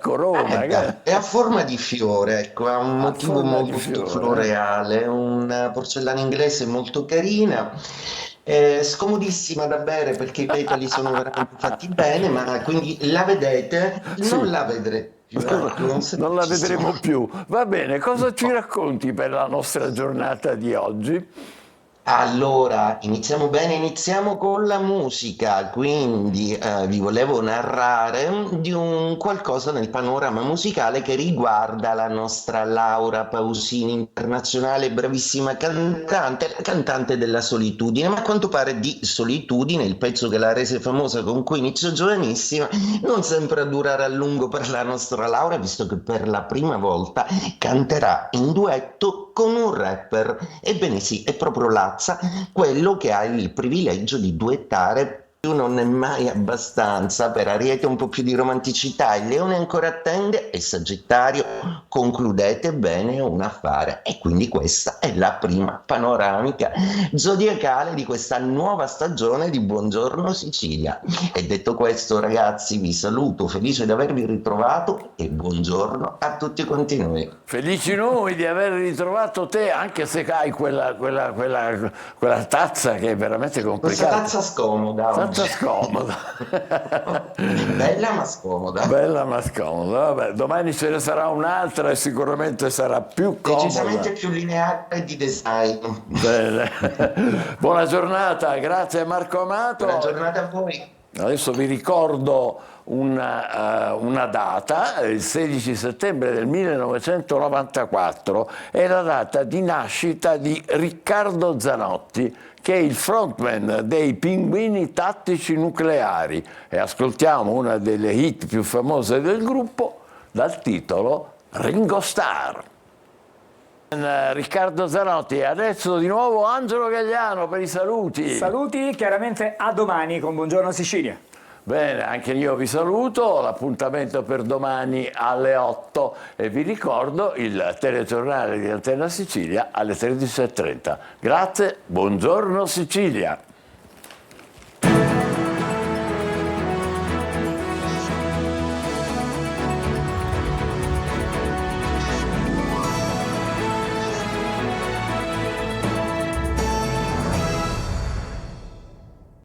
Speaker 1: corona.
Speaker 13: È a forma di fiore, ecco, ha un motivo molto floreale, una porcellana inglese molto carina, scomodissima da bere perché i petali sono veramente fatti bene, ma quindi la vedete? Non la vedrete più.
Speaker 1: Non la vedremo più. Va bene, cosa ci racconti per la nostra giornata di oggi?
Speaker 13: Allora, iniziamo bene, iniziamo con la musica, quindi vi volevo narrare di un qualcosa nel panorama musicale che riguarda la nostra Laura Pausini, internazionale, bravissima cantante, la cantante della solitudine, ma a quanto pare di solitudine, il pezzo che la rese famosa con cui iniziò giovanissima, non sembra durare a lungo per la nostra Laura, visto che per la prima volta canterà in duetto con un rapper. Ebbene sì, è proprio Lazza, quello che ha il privilegio di duettare più non è mai abbastanza. Per Ariete un po' più di romanticità, il Leone ancora attende e Sagittario concludete bene un affare. E quindi questa è la prima panoramica zodiacale di questa nuova stagione di Buongiorno Sicilia. E detto questo, ragazzi, vi saluto, felice di avervi ritrovato e buongiorno a tutti quanti noi.
Speaker 1: Felici noi di aver ritrovato te, anche se hai quella tazza che è veramente complicata.
Speaker 13: Questa tazza scomoda.
Speaker 1: Scomoda.
Speaker 13: Bella ma scomoda.
Speaker 1: Bella ma scomoda. Vabbè, domani ce ne sarà un'altra e sicuramente sarà più comoda.
Speaker 13: Decisamente più lineare di design.
Speaker 1: Bene. Buona giornata, grazie Marco Amato.
Speaker 13: Buona giornata a voi.
Speaker 1: Adesso vi ricordo una data, il 16 settembre del 1994, è la data di nascita di Riccardo Zanotti, che è il frontman dei Pinguini Tattici Nucleari, e ascoltiamo una delle hit più famose del gruppo dal titolo Ringo Starr. Riccardo Zanotti, e adesso di nuovo Angelo Gagliano per i saluti.
Speaker 2: Saluti chiaramente a domani con Buongiorno Sicilia.
Speaker 1: Bene, anche io vi saluto, l'appuntamento per domani alle 8 e vi ricordo il telegiornale di Antena Sicilia alle 13:30. Grazie, Buongiorno Sicilia.